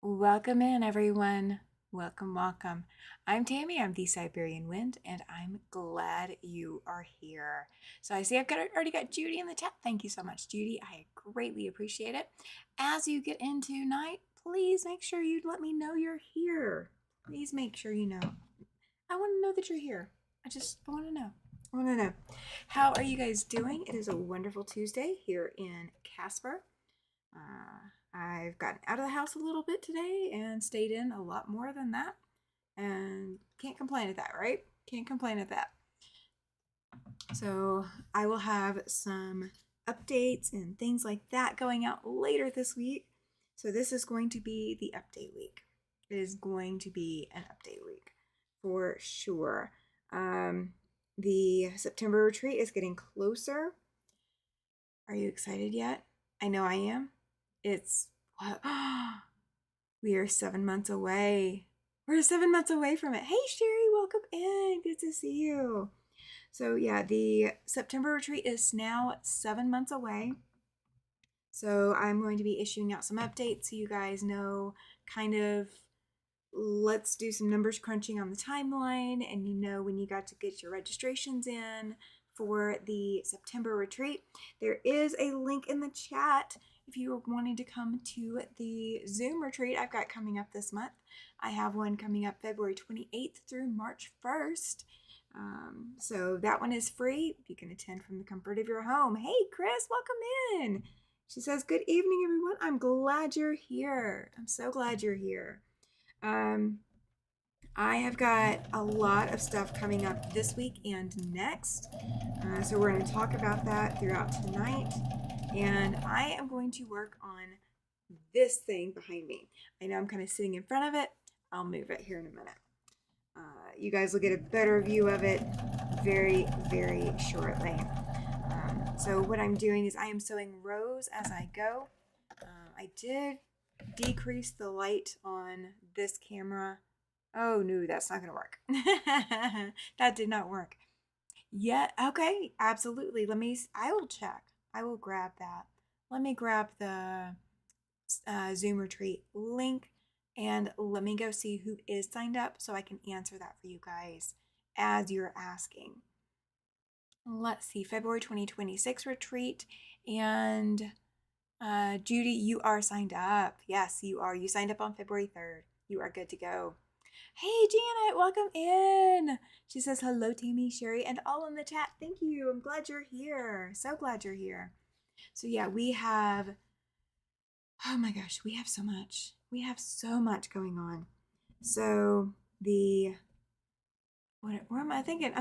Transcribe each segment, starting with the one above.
Welcome in, everyone. Welcome, welcome. I'm Tammy. I'm the Siberian Wind, and I'm glad you are here. So I see already got Judy in the chat. Thank you so much, Judy. I greatly appreciate it. As you get in tonight, please make sure you let me know you're here. Please make sure you know. I want to know that you're here. I just want to know. I want to know. How are you guys doing? It is a wonderful Tuesday here in Casper. I've gotten out of the house a little bit today and stayed in a lot more than that. And can't complain at that, right? Can't complain at that. So I will have some updates and things like that going out later this week. So this is going to be the update week. It is going to be an update week for sure. The September retreat is getting closer. Are you excited yet? I know I am. It's what? We are 7 months away. We're 7 months away from it. Hey, Sherry, welcome in. Good to see you. So, yeah, the September retreat is now 7 months away. So, I'm going to be issuing out some updates so you guys know kind of let's do some numbers crunching on the timeline and you know when you got to get your registrations in for the September retreat. There is a link in the chat if you are wanting to come to the Zoom retreat I've got coming up this month. I have one coming up February 28th through March 1st. So that one is free. You can attend from the comfort of your home. Hey, Chris, welcome in. She says, good evening, everyone. I'm glad you're here. I'm so glad you're here. I have got a lot of stuff coming up this week and next. So we're going to talk about that throughout tonight. And I am going to work on this thing behind me. I know I'm kind of sitting in front of it. I'll move it here in a minute. You guys will get a better view of it very, very shortly. So what I'm doing is I am sewing rows as I go. I did decrease the light on this camera. Oh no, that's not gonna work. That did not work. Yeah, okay, absolutely. I will check. I will grab that. Let me grab the Zoom retreat link and let me go see who is signed up so I can answer that for you guys as you're asking. Let's see, February 2026 retreat. And Judy, you are signed up. Yes, you are. You signed up on February 3rd. You are good to go. Hey, Janet, welcome in. She says, hello, Tammy, Sherry, and all in the chat. Thank you. I'm glad you're here. So glad you're here. So yeah, we have, oh my gosh, we have so much. We have so much going on. So where am I thinking?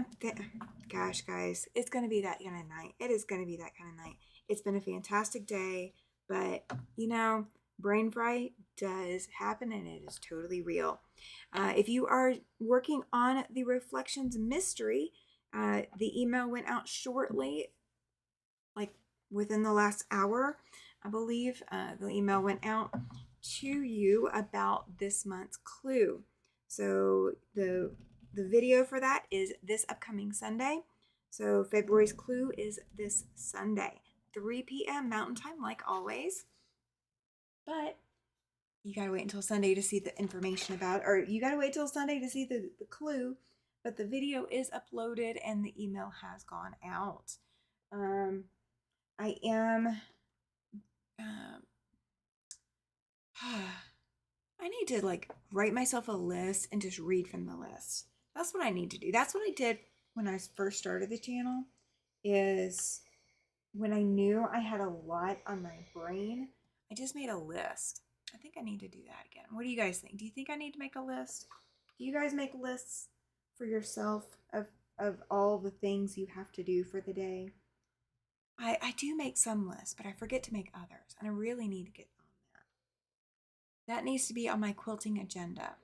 Gosh, guys, it's going to be that kind of night. It is going to be that kind of night. It's been a fantastic day, but you know, brain fry does happen and it is totally real. If you are working on the Reflections Mystery, the email went out shortly, like within the last hour, I believe. The email went out to you about this month's clue. So the video for that is this upcoming Sunday. So February's clue is this Sunday, 3 p.m. Mountain Time, like always. But you gotta wait until Sunday to see the information about it, or you gotta wait till Sunday to see the clue. But the video is uploaded and the email has gone out. I am. I need to like write myself a list and just read from the list. That's what I need to do. That's what I did when I first started the channel, is when I knew I had a lot on my brain, I just made a list. I think I need to do that again. What do you guys think? Do you think I need to make a list? Do you guys make lists for yourself of all the things you have to do for the day? I do make some lists, but I forget to make others, and I really need to get on that. That needs to be on my quilting agenda.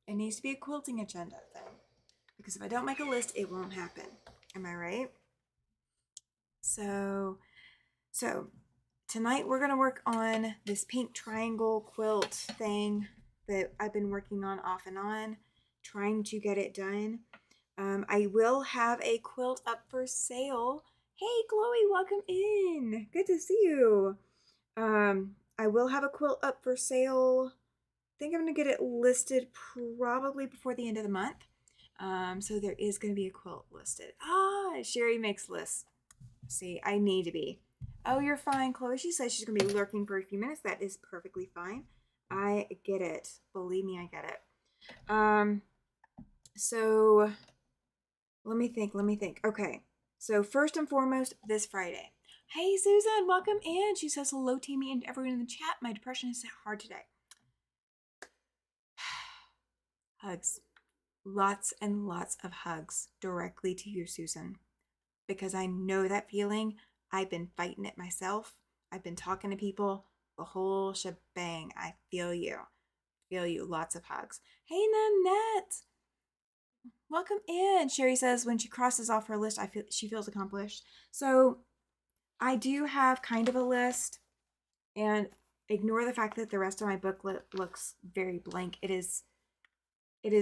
It needs to be a quilting agenda thing. Because if I don't make a list, it won't happen. Am I right? So tonight we're going to work on this pink triangle quilt thing that I've been working on off and on, trying to get it done. I will have a quilt up for sale. Hey, Chloe, welcome in. Good to see you. I will have a quilt up for sale think I'm going to get it listed probably before the end of the month. So there is going to be a quilt listed. Sherry makes lists. See, I need to be. Oh, you're fine, Chloe. She says she's going to be lurking for a few minutes. That is perfectly fine. I get it. Believe me, I get it. So let me think. Okay. So first and foremost, this Friday. Hey, Susan, welcome in. She says hello, Tammy, and everyone in the chat. My depression is hard today. Hugs. Lots and lots of hugs directly to you, Susan, because I know that feeling. I've been fighting it myself. I've been talking to people, the whole shebang. I feel you. Feel you. Lots of hugs. Hey, Nanette. Welcome in. Sherry says when she crosses off her list, she feels accomplished. So I do have kind of a list, and ignore the fact that the rest of my booklet looks very blank. It is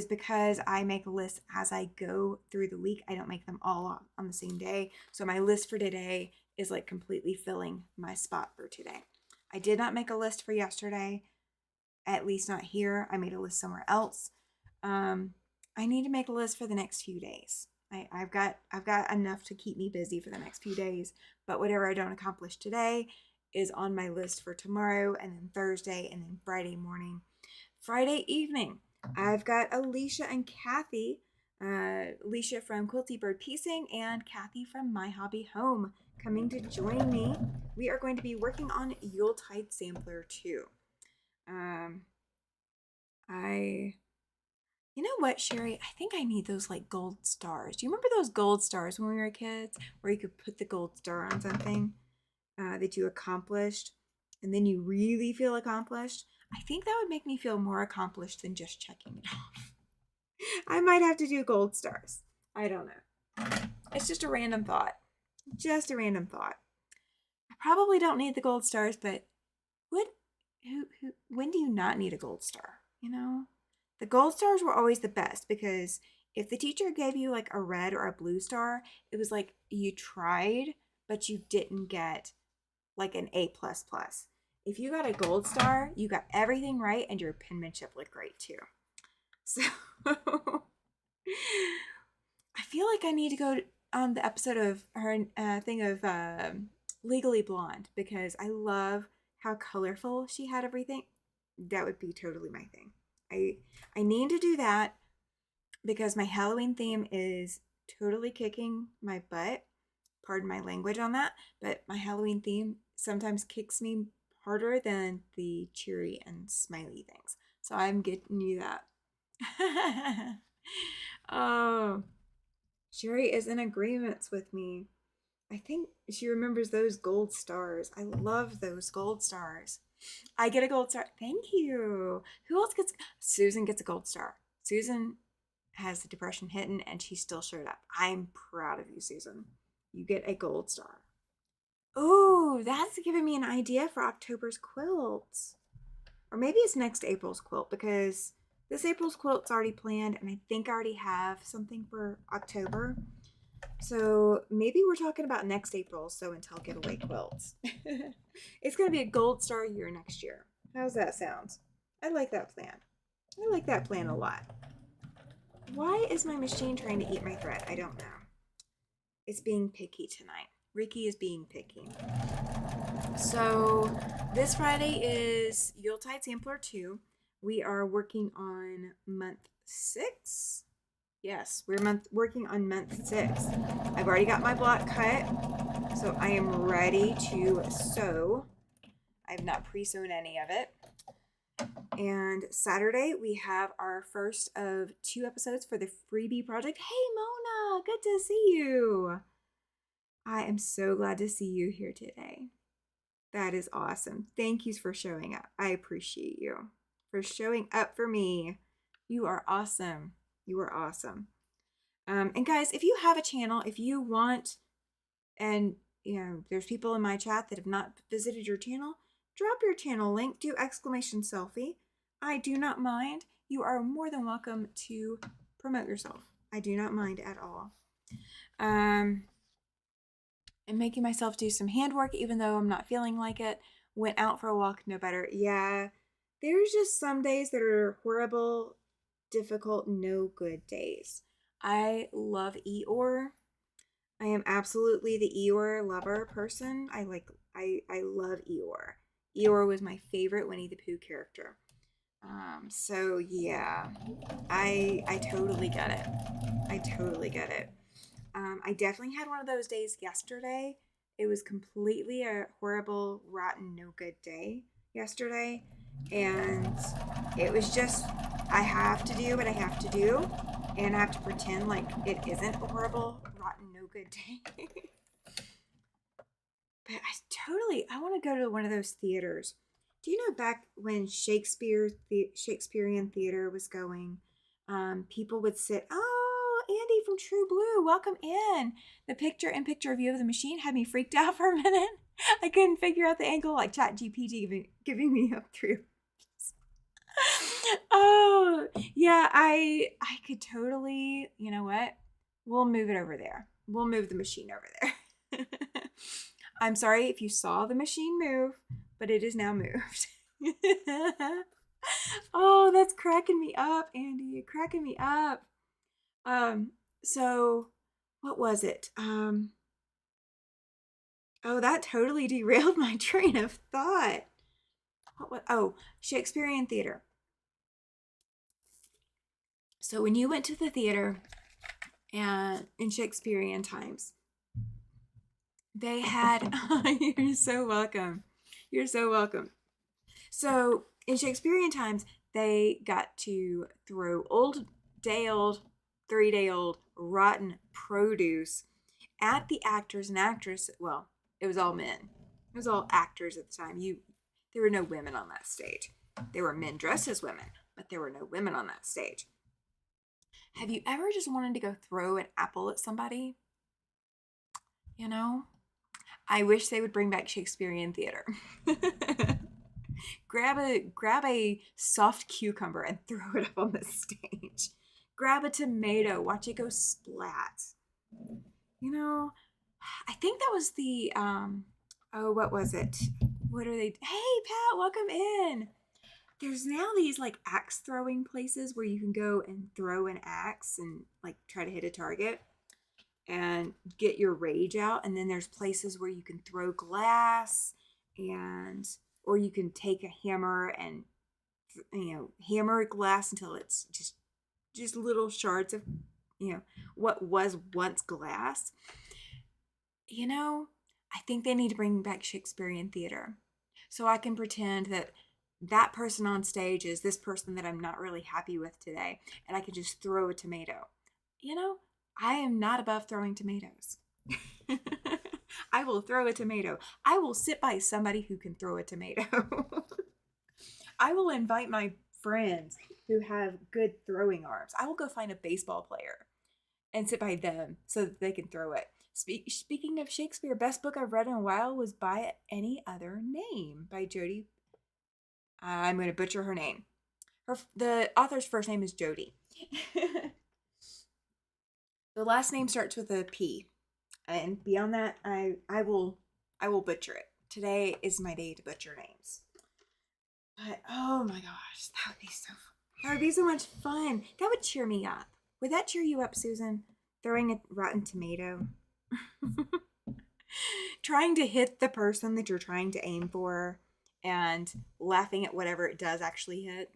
because I make a list as I go through the week. I don't make them all on the same day. So my list for today is like completely filling my spot for today. I did not make a list for yesterday, at least not here. I made a list somewhere else. I need to make a list for the next few days. I've got enough to keep me busy for the next few days, but whatever I don't accomplish today is on my list for tomorrow, and then Thursday, and then Friday morning. Friday evening, I've got Alicia and Kathy, Alicia from Quilty Bird Piecing and Kathy from My Hobby Home, coming to join me. We are going to be working on Yuletide Sampler 2. You know what, Sherry? I think I need those like gold stars. Do you remember those gold stars when we were kids, where you could put the gold star on something that you accomplished, and then you really feel accomplished? I think that would make me feel more accomplished than just checking it off. I might have to do gold stars. I don't know. It's just a random thought. Just a random thought. I probably don't need the gold stars, but when do you not need a gold star? You know? The gold stars were always the best, because if the teacher gave you like a red or a blue star, it was like you tried, but you didn't get like an A++. If you got a gold star, you got everything right, and your penmanship looked great too. So I feel like I need to go on the episode of her thing of Legally Blonde, because I love how colorful she had everything. That would be totally my thing. I need to do that because my Halloween theme is totally kicking my butt. Pardon my language on that, but my Halloween theme sometimes kicks me harder than the cheery and smiley things. So I'm getting you that. Oh, Sherry is in agreement with me. I think she remembers those gold stars. I love those gold stars. I get a gold star. Thank you. Who else gets? Susan gets a gold star. Susan has the depression hidden, and she still showed up. I'm proud of you, Susan. You get a gold star. Oh, that's giving me an idea for October's quilts. Or maybe it's next April's quilt, because this April's quilt's already planned, and I think I already have something for October. So maybe we're talking about next April Sew and Tell giveaway quilts. It's going to be a gold star year next year. How's that sound? I like that plan. I like that plan a lot. Why is my machine trying to eat my thread? I don't know. It's being picky tonight. Ricky is being picky. So this Friday is Yuletide Sampler 2. We are working on month 6. Yes, we're working on month 6. I've already got my block cut, so I am ready to sew. I've not pre-sewn any of it. And Saturday, we have our first of 2 episodes for the freebie project. Hey, Mona, good to see you. I am so glad to see you here today. That is awesome. Thank you for showing up. I appreciate you for showing up for me. You are awesome. You are awesome. And guys, if you have a channel, if you want, and you know, there's people in my chat that have not visited your channel, drop your channel link, do exclamation selfie. I do not mind. You are more than welcome to promote yourself. I do not mind at all. I'm making myself do some handwork, even though I'm not feeling like it. Went out for a walk, no better. Yeah, there's just some days that are horrible, difficult, no good days. I love Eeyore. I am absolutely the Eeyore lover person. I love Eeyore. Eeyore was my favorite Winnie the Pooh character. So yeah, I totally get it. I totally get it. I definitely had one of those days yesterday. It was completely a horrible, rotten, no good day yesterday. And it was just, I have to do what I have to do. And I have to pretend like it isn't a horrible, rotten, no good day. But I want to go to one of those theaters. Do you know back when Shakespearean theater was going, people would sit, oh, Andy from True Blue, welcome in. The picture-in-picture view of the machine had me freaked out for a minute. I couldn't figure out the angle, like ChatGPT giving me up through. Oh, yeah, I could totally, you know what? We'll move it over there. We'll move the machine over there. I'm sorry if you saw the machine move, but it is now moved. Oh, that's cracking me up, Andy. You're cracking me up. So what was it? Oh, that totally derailed my train of thought. Shakespearean theater. So when you went to the theater and in Shakespearean times, they had, you're so welcome. You're so welcome. So in Shakespearean times, they got to throw old, 3-day-old, rotten produce at the actors and actresses. Well, it was all men. It was all actors at the time. There were no women on that stage. There were men dressed as women, but there were no women on that stage. Have you ever just wanted to go throw an apple at somebody? You know? I wish they would bring back Shakespearean theater. Grab a soft cucumber and throw it up on the stage. Grab a tomato, watch it go splat. You know, I think that was the what was it? What are they? Hey Pat, welcome in. There's now these like axe throwing places where you can go and throw an axe and like try to hit a target and get your rage out. And then there's places where you can throw glass or you can take a hammer and hammer glass until it's just little shards of what was once glass. I think they need to bring back Shakespearean theater so I can pretend that person on stage is this person that I'm not really happy with today, and I can just throw a tomato. I am not above throwing tomatoes. I will throw a tomato. I will sit by somebody who can throw a tomato. I will invite my friends who have good throwing arms. I will go find a baseball player and sit by them so that they can throw it. Speaking of Shakespeare, best book I've read in a while was By Any Other Name by Jodi. I'm going to butcher her name. The author's first name is Jodi. The last name starts with a P. And beyond that, I will butcher it. Today is my day to butcher names. But oh my gosh, that would be so much fun. That would cheer me up. Would that cheer you up, Susan? Throwing a rotten tomato? Trying to hit the person that you're trying to aim for and laughing at whatever it does actually hit.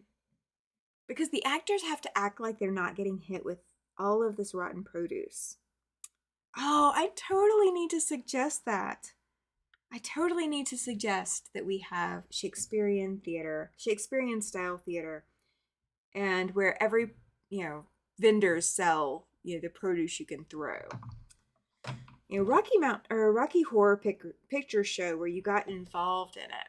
Because the actors have to act like they're not getting hit with all of this rotten produce. Oh, I totally need to suggest that. I totally need to suggest that we have Shakespearean theater, Shakespearean style theater, and where every, vendors sell, the produce you can throw. Rocky Horror Picture Show where you got involved in it.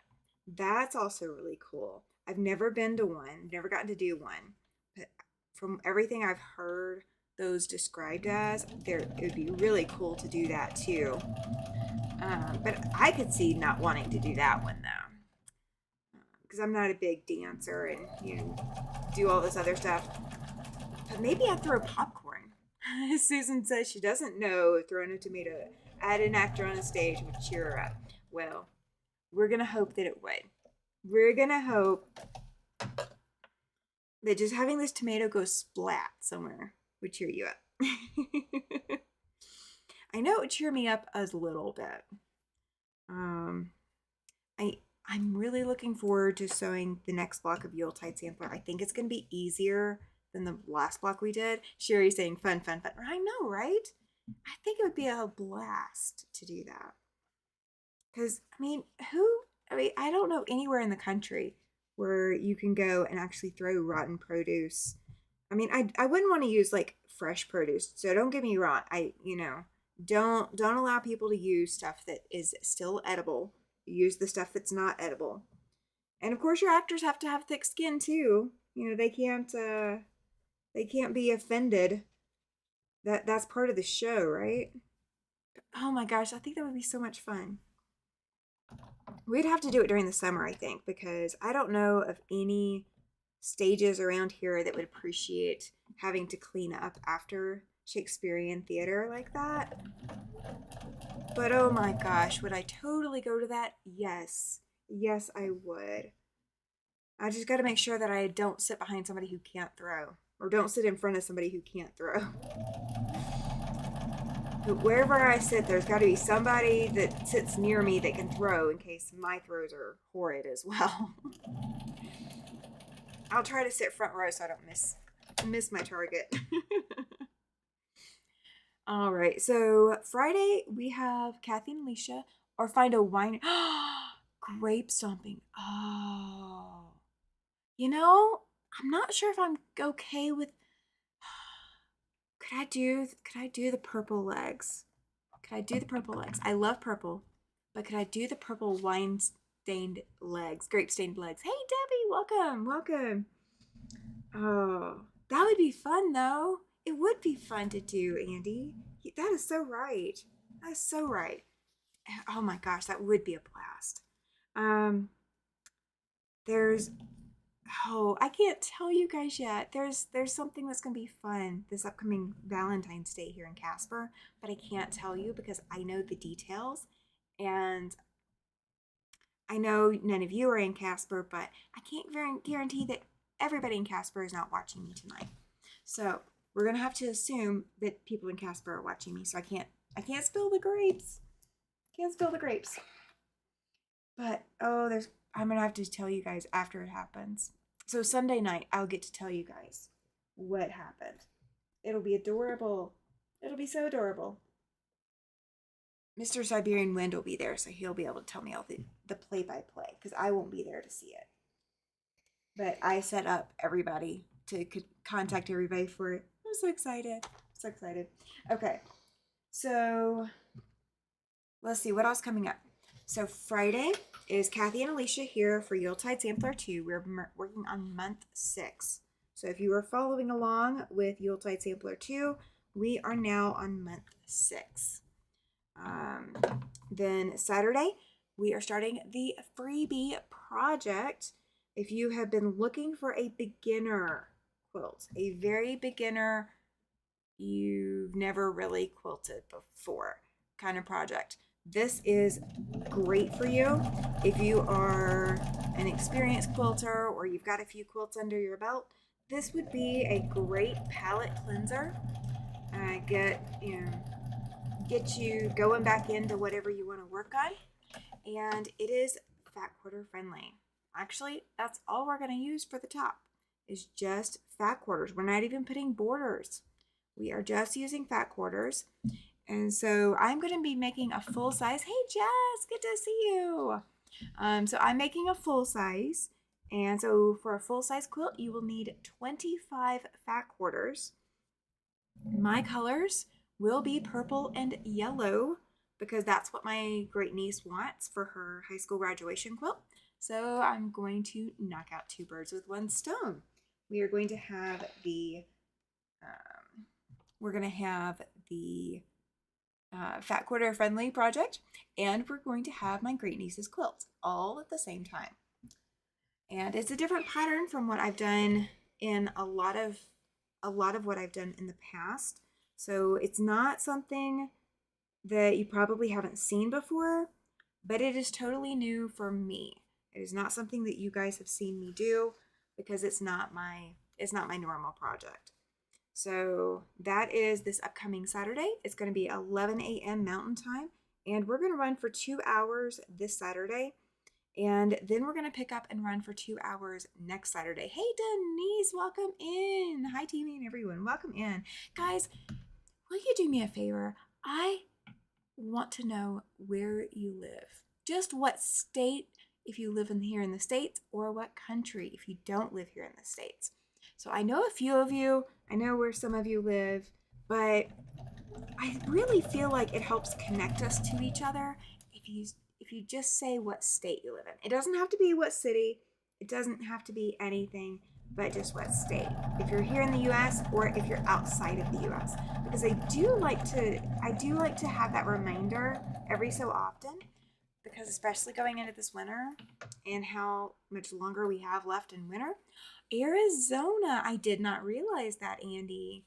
That's also really cool. I've never been to one, never gotten to do one, but from everything I've heard those described as, it would be really cool to do that too. But I could see not wanting to do that one though, because I'm not a big dancer and do all this other stuff. But maybe I'd throw popcorn. Susan says she doesn't know throwing a tomato at an actor on a stage would cheer her up. Well, we're gonna hope that it would. We're gonna hope that just having this tomato go splat somewhere would cheer you up. I know it would cheer me up a little bit. Um, I'm really looking forward to sewing the next block of Yuletide Sampler. I think it's going to be easier than the last block we did. Sherry's saying fun, fun, fun. I know, right? I think it would be a blast to do that. Because, I don't know anywhere in the country where you can go and actually throw rotten produce. I wouldn't want to use like fresh produce. So don't get me wrong. Don't allow people to use stuff that is still edible. Use the stuff that's not edible. And of course your actors have to have thick skin too. They can't be offended. That's part of the show, right? Oh my gosh, I think that would be so much fun. We'd have to do it during the summer, I think, because I don't know of any stages around here that would appreciate having to clean up after Shakespearean theater like that. But oh my gosh, would I totally go to that? Yes. Yes, I would. I just got to make sure that I don't sit behind somebody who can't throw, or don't sit in front of somebody who can't throw. But wherever I sit, there's got to be somebody that sits near me that can throw in case my throws are horrid as well. I'll try to sit front row so I don't miss my target. All right, so Friday we have Kathy and Alicia, or find a wine. Grape stomping. Oh, I'm not sure if I'm okay with. Could I do the purple legs? Could I do the purple legs? I love purple, but could I do the purple wine stained legs, grape stained legs? Hey Debbie, welcome. Oh, that would be fun though. It would be fun to do, Andy. That is so right. That is so right. Oh my gosh, that would be a blast. There's I can't tell you guys yet. There's something that's gonna be fun this upcoming Valentine's Day here in Casper, but I can't tell you because I know the details, and I know none of you are in Casper, but I can't guarantee that everybody in Casper is not watching me tonight. So we're gonna have to assume that people in Casper are watching me. So I can't spill the grapes. Can't spill the grapes. But I'm gonna have to tell you guys after it happens. So Sunday night, I'll get to tell you guys what happened. It'll be adorable. It'll be so adorable. Mr. Siberian Wind will be there, so he'll be able to tell me all the play-by-play, because I won't be there to see it. But I set up everybody to contact everybody for it. I'm so excited. So excited. Okay, so let's see, what else coming up? So Friday is Kathy and Alicia here for Yuletide Sampler 2. We're working on month 6. So if you are following along with Yuletide Sampler 2, we are now on month 6. Then Saturday, we are starting the freebie project. If you have been looking for a beginner quilt, a very beginner, you've never really quilted before kind of project, this is great for you. If you are an experienced quilter or you've got a few quilts under your belt, this would be a great palette cleanser. Get you going back into whatever you want to work on. And it is fat quarter friendly. Actually, that's all we're going to use for the top is just fat quarters. We're not even putting borders. We are just using fat quarters. And so I'm going to be making a full size. Hey, Jess, good to see you. So I'm making a full size. And so for a full size quilt, you will need 25 fat quarters. My colors will be purple and yellow because that's what my great niece wants for her high school graduation quilt. So I'm going to knock out 2 birds with 1 stone. We are going to have the fat quarter friendly project, and we're going to have my great niece's quilt all at the same time. And it's a different pattern from what I've done in a lot of what I've done in the past. So it's not something that you probably haven't seen before, but it is totally new for me. It is not something that you guys have seen me do because it's not my It's not my normal project. So that is this upcoming Saturday. It's going to be 11 a.m. Mountain Time, and we're going to run for 2 hours this Saturday. And then we're going to pick up and run for 2 hours next Saturday. Hey, Denise, welcome in. Hi, Tammy and everyone. Welcome in. Guys, will you do me a favor? I want to know where you live. Just what state if you live here in the States, or what country if you don't live here in the States. So I know a few of you. I know where some of you live, but I really feel like it helps connect us to each other if you just say what state you live in. It doesn't have to be what city. It doesn't have to be anything, but just what state. If you're here in the US or if you're outside of the US. Because I do like to have that reminder every so often, because especially going into this winter and how much longer we have left in winter. Arizona, I did not realize that, Andy.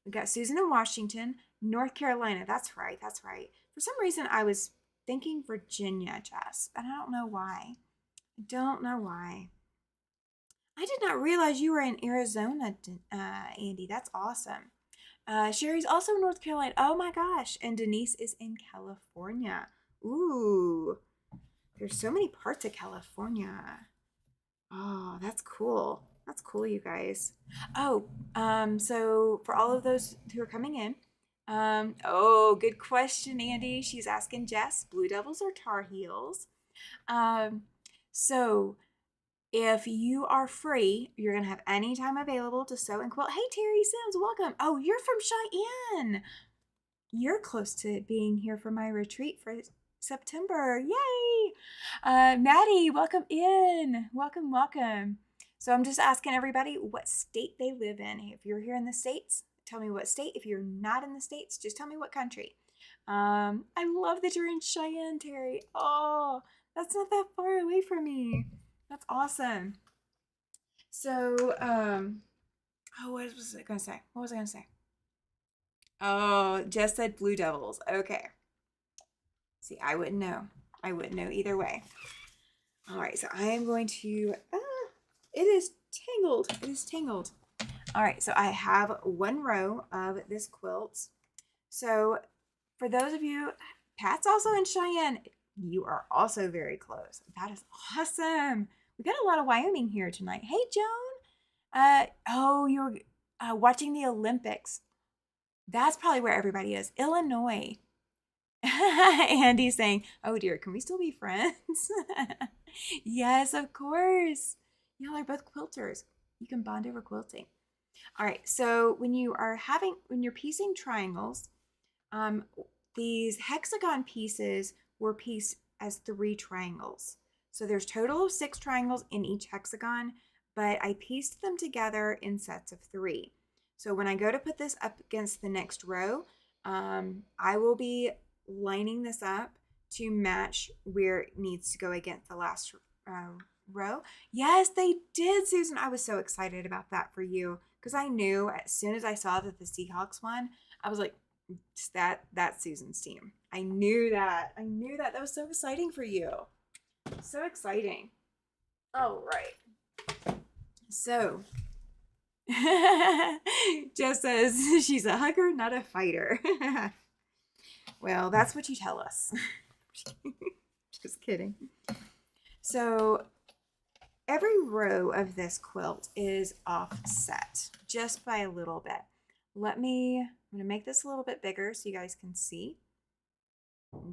We got Susan in Washington, North Carolina. That's right. For some reason, I was thinking Virginia, Jess, and I don't know why. I did not realize you were in Arizona, Andy. That's awesome. Sherry's also in North Carolina. Oh my gosh. And Denise is in California. Ooh, there's so many parts of California. Oh, that's cool. That's cool, you guys. Oh, so for all of those who are coming in, oh, good question, Andy. She's asking Jess, Blue Devils or Tar Heels? So if you are free, you're going to have any time available to sew and quilt. Hey, Terry Sims, welcome. Oh, you're from Cheyenne. You're close to being here for my retreat for September. Yay! Maddie, welcome in. Welcome. So I'm just asking everybody what state they live in. If you're here in the States, tell me what state. If you're not in the States, just tell me what country. I love that you're in Cheyenne, Terry. Oh, that's not that far away from me. That's awesome. So, oh, what was I going to say? Oh, Jess said Blue Devils. Okay. See, I wouldn't know. Either way. All right, so I am going to, it is tangled. All right, so I have one row of this quilt. So for those of you, Pat's also in Cheyenne. You are also very close. That is awesome. We got a lot of Wyoming here tonight. Hey, Joan. Oh, you're watching the Olympics. That's probably where everybody is. Illinois. Andy's saying, oh dear, can we still be friends? Yes, of course. Y'all are both quilters. You can bond over quilting. All right, so when you're piecing triangles, these hexagon pieces were pieced as 3 triangles. So there's total of 6 triangles in each hexagon, but I pieced them together in sets of 3. So when I go to put this up against the next row, I will be lining this up to match where it needs to go against the last row. Yes, they did, Susan. I was so excited about that for you because I knew as soon as I saw that the Seahawks won, I was like, that's Susan's team. I knew that. That was so exciting for you. So exciting. All right. So Jess says she's a hugger, not a fighter. Well, that's what you tell us. Just kidding. So every row of this quilt is offset just by a little bit. I'm going to make this a little bit bigger so you guys can see.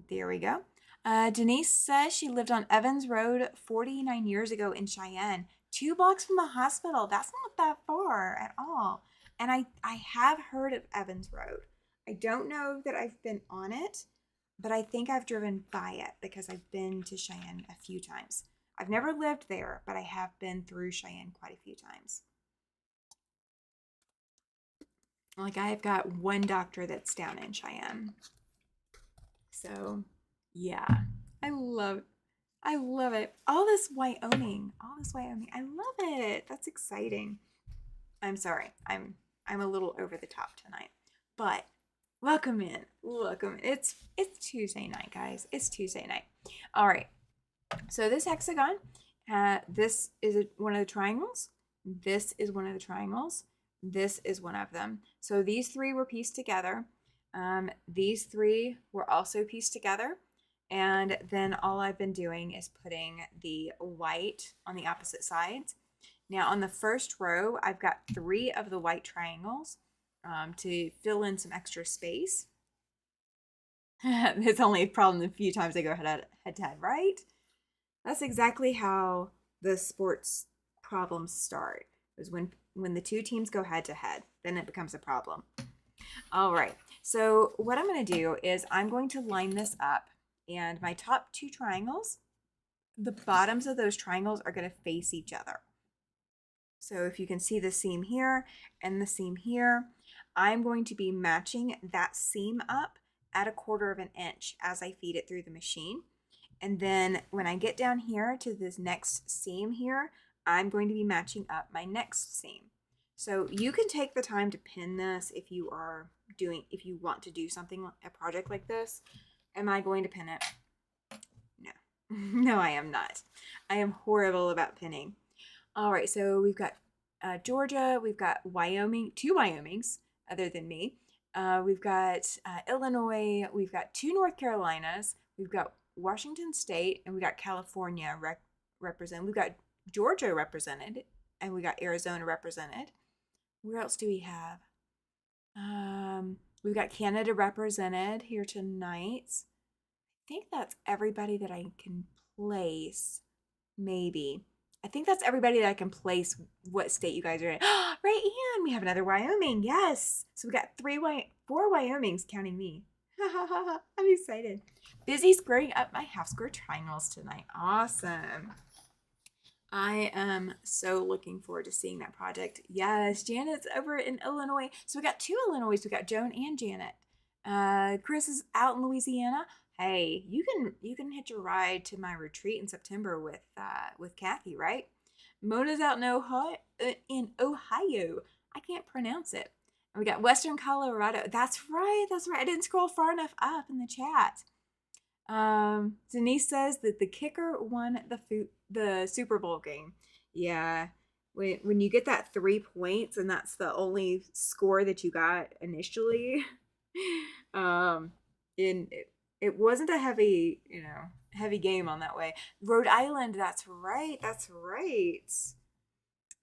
There we go. Denise says she lived on Evans Road 49 years ago in Cheyenne, 2 blocks from the hospital. That's not that far at all. And I have heard of Evans Road. I don't know that I've been on it, but I think I've driven by it because I've been to Cheyenne a few times. I've never lived there, but I have been through Cheyenne quite a few times. Like I've got one doctor that's down in Cheyenne. So yeah, I love it. All this Wyoming. I love it. That's exciting. I'm sorry. I'm a little over the top tonight, but welcome in. It's Tuesday night, guys. It's Tuesday night. All right. So this hexagon, this is one of the triangles. This is one of the triangles. This is one of them. So these three were pieced together. These three were also pieced together. And then all I've been doing is putting the white on the opposite sides. Now on the first row, I've got 3 of the white triangles to fill in some extra space. It's only a problem a few times I go head to head, right? That's exactly how the sports problems start, is when the 2 teams go head to head, then it becomes a problem. All right, so what I'm going to do is I'm going to line this up, and my top 2 triangles, the bottoms of those triangles are going to face each other. So if you can see the seam here and the seam here, I'm going to be matching that seam up at 1/4 of an inch as I feed it through the machine. And then when I get down here to this next seam here, I'm going to be matching up my next seam. So you can take the time to pin this if you want to do something, a project like this. Am I going to pin it? No. No, I am not. I am horrible about pinning. All right, so we've got Georgia, we've got Wyoming, 2 Wyomings other than me. We've got Illinois, we've got 2 North Carolinas, we've got Washington State, and we got California represented. We've got Georgia represented, and we got Arizona represented. Where else do we have? We've got Canada represented here tonight. I think that's everybody that I can place. Maybe. I think that's everybody that I can place what state you guys are in. Right, and we have another Wyoming. Yes. So we got 4 Wyomings, counting me. I'm excited. Busy squaring up my half square triangles tonight. Awesome. I am so looking forward to seeing that project. Yes, Janet's over in Illinois. So we got 2 Illinois. We got Joan and Janet. Chris is out in Louisiana. Hey, you can hitch a ride to my retreat in September with Kathy, right? Mona's out in Ohio. I can't pronounce it. And we got Western Colorado. That's right. I didn't scroll far enough up in the chat. Denise says that the kicker won the Super Bowl game. Yeah. When you get that 3 points and that's the only score that you got initially, it wasn't a heavy game on that way. Rhode Island, that's right.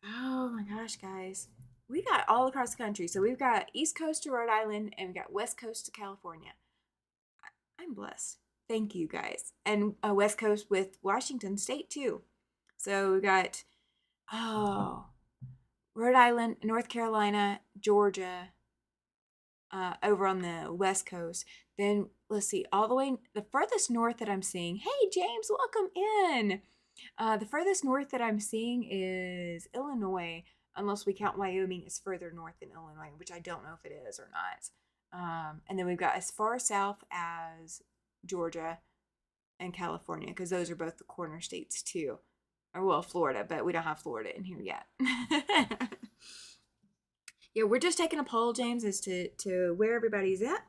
Oh my gosh, guys. We got all across the country. So we've got East Coast to Rhode Island and we've got West Coast to California. I'm blessed. Thank you, guys. And West Coast with Washington State, too. So we got, Rhode Island, North Carolina, Georgia, over on the West Coast. Then, let's see, all the way, the furthest north that I'm seeing, hey, James, welcome in. The furthest north that I'm seeing is Illinois, unless we count Wyoming as further north than Illinois, which I don't know if it is or not. And then we've got as far south as Georgia and California, because those are both the corner states too. Or well, Florida, but we don't have Florida in here yet. Yeah, we're just taking a poll, James, as to where everybody's at.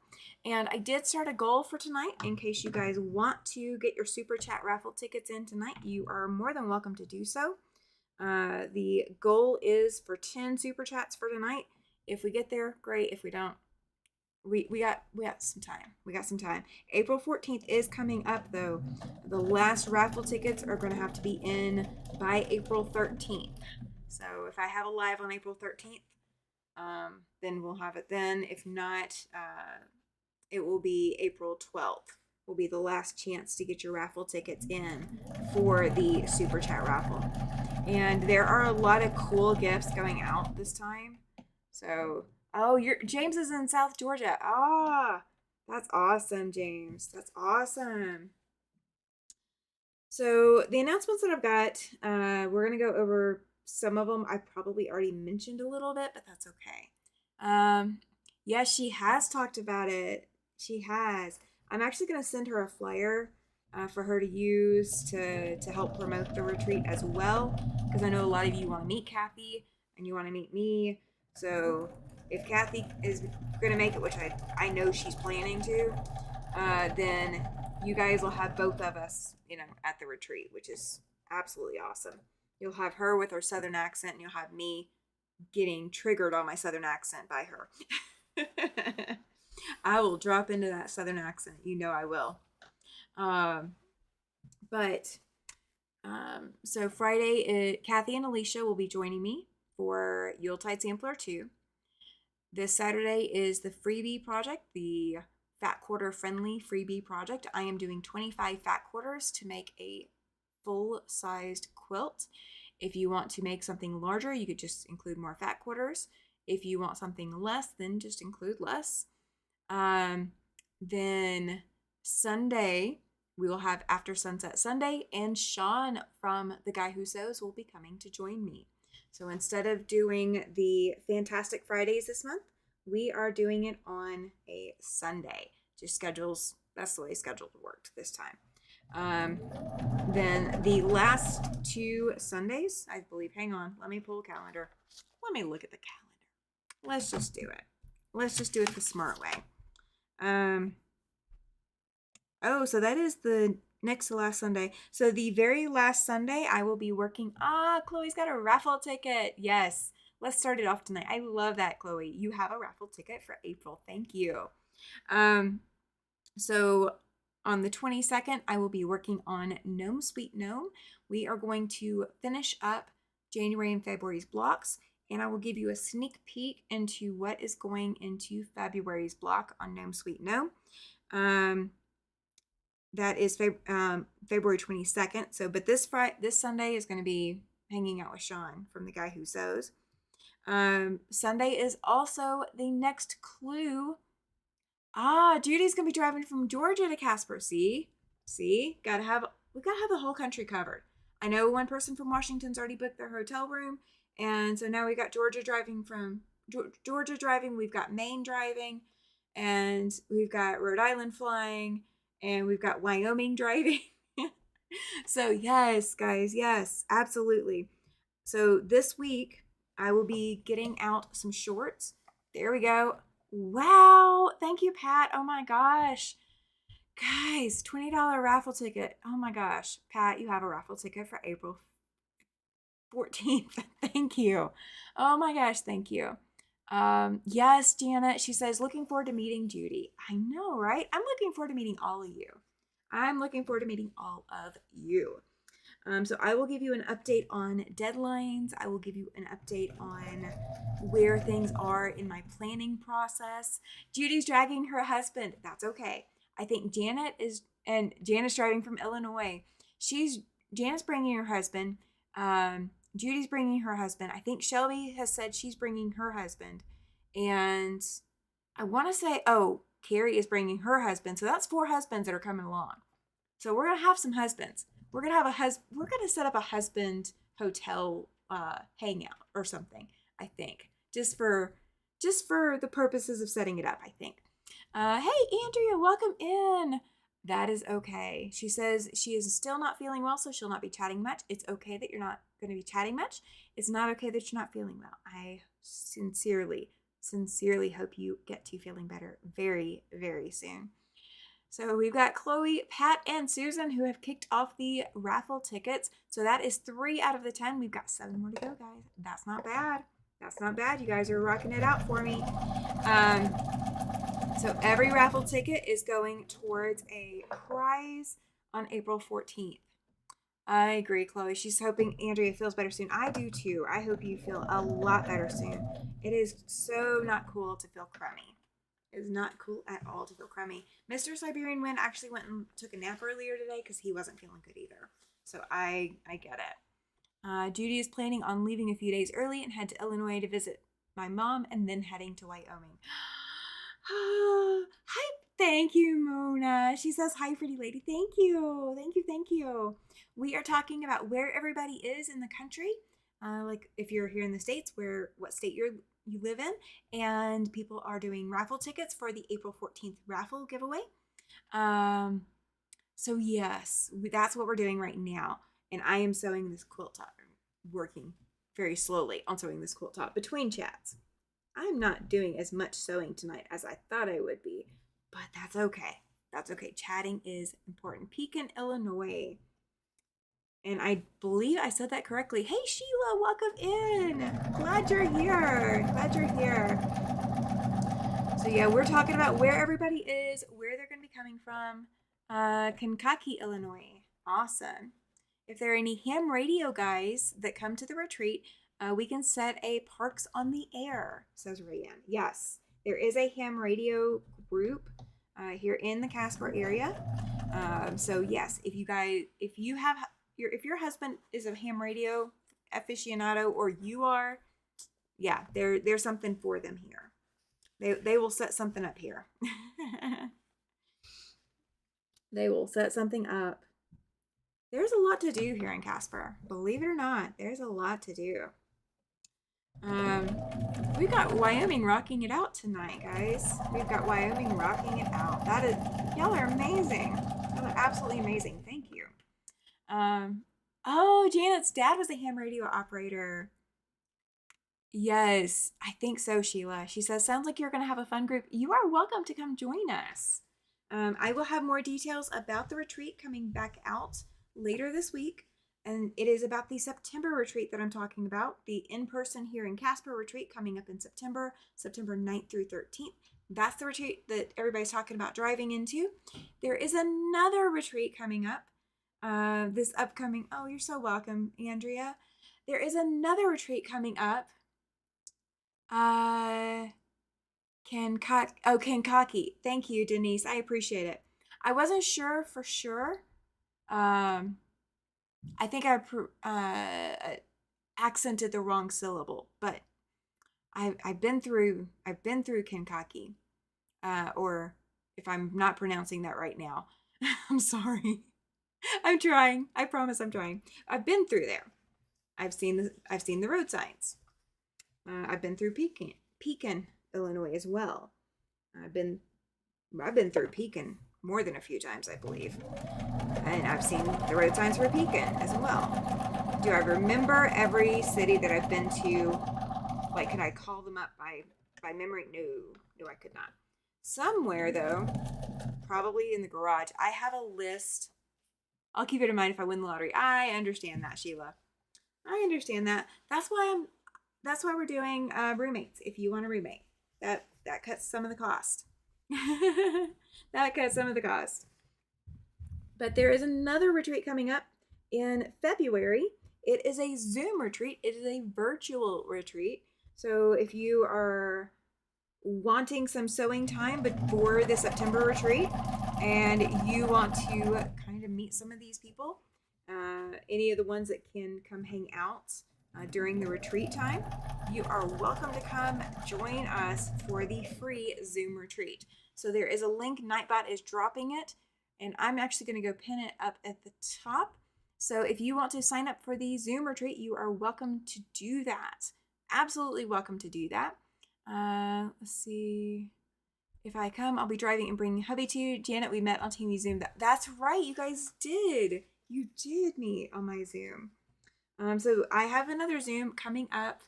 And I did start a goal for tonight. In case you guys want to get your Super Chat raffle tickets in tonight, you are more than welcome to do so. The goal is for 10 Super Chats for tonight. If we get there, great. If we don't, we got some time. April 14th is coming up, though. The last raffle tickets are going to have to be in by April 13th. So if I have a live on April 13th, then we'll have it then. If not, it will be April 12th. Will be the last chance to get your raffle tickets in for the Super Chat raffle. And there are a lot of cool gifts going out this time. So, James is in South Georgia. That's awesome, James. That's awesome. So the announcements that I've got, we're going to go over some of them. I probably already mentioned a little bit, but that's okay. Yeah, she has talked about it. She has. I'm actually going to send her a flyer for her to use to help promote the retreat as well, because I know a lot of you want to meet Kathy and you want to meet me. So if Kathy is going to make it, which I know she's planning to, then you guys will have both of us, at the retreat, which is absolutely awesome. You'll have her with her Southern accent, and you'll have me getting triggered on my Southern accent by her. I will drop into that Southern accent. You know I will. Um, but so Friday, Kathy and Alicia will be joining me for Yuletide Sampler 2. This Saturday is the freebie project, the fat quarter friendly freebie project. I am doing 25 fat quarters to make a full-sized quilt. If you want to make something larger, you could just include more fat quarters. If you want something less, then just include less. Then Sunday, we will have After Sunset Sunday, and Sean from The Guy Who Sews will be coming to join me. So instead of doing the Fantastic Fridays this month, we are doing it on a Sunday. Just schedules, that's the way schedules worked this time. Then the last 2 Sundays, I believe, hang on, let me pull a calendar. Let me look at the calendar. Let's just do it. Let's just do it the smart way. Oh, so that is the next to last Sunday. So the very last Sunday, I will be working. Chloe's got a raffle ticket. Yes. Let's start it off tonight. I love that, Chloe. You have a raffle ticket for April. Thank you. So on the 22nd, I will be working on Gnome Sweet Gnome. We are going to finish up January and February's blocks, and I will give you a sneak peek into what is going into February's block on Gnome Sweet Gnome. That is February 22nd. So, but this Sunday is going to be hanging out with Sean from The Guy Who Sews. Sunday is also the next clue. Judy's going to be driving from Georgia to Casper. See, we gotta have the whole country covered. I know one person from Washington's already booked their hotel room, and so now we got Georgia driving, we've got Maine driving, and we've got Rhode Island flying, and we've got Wyoming driving. So yes, guys, yes, absolutely. So this week I will be getting out some shorts. There we go. Wow. Thank you, Pat. Oh my gosh. Guys, $20 raffle ticket. Oh my gosh. Pat, you have a raffle ticket for April 14th. Thank you. Oh my gosh. Thank you. Yes, Janet. She says, looking forward to meeting Judy. I know, right? I'm looking forward to meeting all of you. So I will give you an update on deadlines. I will give you an update on where things are in my planning process. Judy's dragging her husband. That's okay. I think Janet's driving from Illinois. Janet's bringing her husband. Judy's bringing her husband. I think Shelby has said she's bringing her husband. And I want to say, Carrie is bringing her husband. So that's 4 husbands that are coming along. So we're going to have some husbands. We're going to set up a husband hotel hangout or something, I think. Just for the purposes of setting it up, I think. Hey, Andrea, welcome in. That is okay. She says she is still not feeling well, so she'll not be chatting much. It's okay that you're not going to be chatting much. It's not okay that you're not feeling well. I sincerely hope you get to feeling better very, very soon. So we've got Chloe, Pat, and Susan who have kicked off the raffle tickets. So that is 3 out of the 10. We've got 7 more to go, guys. That's not bad. You guys are rocking it out for me. So every raffle ticket is going towards a prize on April 14th. I agree, Chloe. She's hoping Andrea feels better soon. I do too. I hope you feel a lot better soon. It is so not cool to feel crummy. It is not cool at all to feel crummy. Mr. Siberian Wind actually went and took a nap earlier today because he wasn't feeling good either. So I get it. Judy is planning on leaving a few days early and head to Illinois to visit my mom and then heading to Wyoming. Hi. Thank you, Mona. She says, hi, pretty lady. Thank you. We are talking about where everybody is in the country. Like if you're here in the States, what state you live in, and people are doing raffle tickets for the April 14th raffle giveaway. So yes, that's what we're doing right now. And I am sewing this quilt top, working very slowly on sewing this quilt top between chats. I'm not doing as much sewing tonight as I thought I would be, but that's okay. Chatting is important. Pekin, Illinois. And I believe I said that correctly. Hey, Sheila, welcome in. Glad you're here. Glad you're here. So yeah, we're talking about where everybody is, where they're going to be coming from. Kankakee, Illinois. Awesome. If there are any ham radio guys that come to the retreat, we can set a Parks on the Air, says Rayanne. Yes, there is a ham radio group here in the Casper area. So yes, if your husband is a ham radio aficionado or you are, yeah, there's something for them here. They will set something up here. They will set something up. There's a lot to do here in Casper. Believe it or not, there's a lot to do. We've got Wyoming rocking it out tonight, guys. We've got Wyoming rocking it out. Y'all are amazing. Y'all are absolutely amazing. Thank you. Oh, Janet's dad was a ham radio operator. Yes, I think so, Sheila. She says, sounds like you're going to have a fun group. You are welcome to come join us. I will have more details about the retreat coming back out later this week. And it is about the September retreat that I'm talking about. The in-person here in Casper retreat coming up in September 9th through 13th. That's the retreat that everybody's talking about driving into. There is another retreat coming up. This upcoming, oh, you're so welcome, Andrea. There is another retreat coming up. Kankakee. Thank you, Denise. I appreciate it. I wasn't sure for sure. I think I accented the wrong syllable, but I've been through Kankakee, or if I'm not pronouncing that right now, I'm sorry. I'm trying. I promise I'm trying. I've been through there. I've seen the road signs. I've been through Pekin, Illinois as well. I've been through Pekin more than a few times, I believe. And I've seen the road signs for Pekin as well. Do I remember every city that I've been to? Like, could I call them up by memory? No, I could not. Somewhere, though, probably in the garage, I have a list. I'll keep it in mind if I win the lottery. I understand that, Sheila. I understand that. That's why we're doing roommates. If you want a roommate, that cuts some of the cost. That cuts some of the cost. But there is another retreat coming up in February. It is a Zoom retreat. It is a virtual retreat. So if you are wanting some sewing time before the September retreat and you want to kind of meet some of these people, any of the ones that can come hang out during the retreat time, you are welcome to come join us for the free Zoom retreat. So there is a link. Nightbot is dropping it, and I'm actually going to go pin it up at the top. So if you want to sign up for the Zoom retreat, you are welcome to do that. Absolutely welcome to do that. Let's see. If I come, I'll be driving and bringing hubby too. Janet, we met on TV Zoom. That's right. You guys did. You did meet on my Zoom. So I have another Zoom coming up.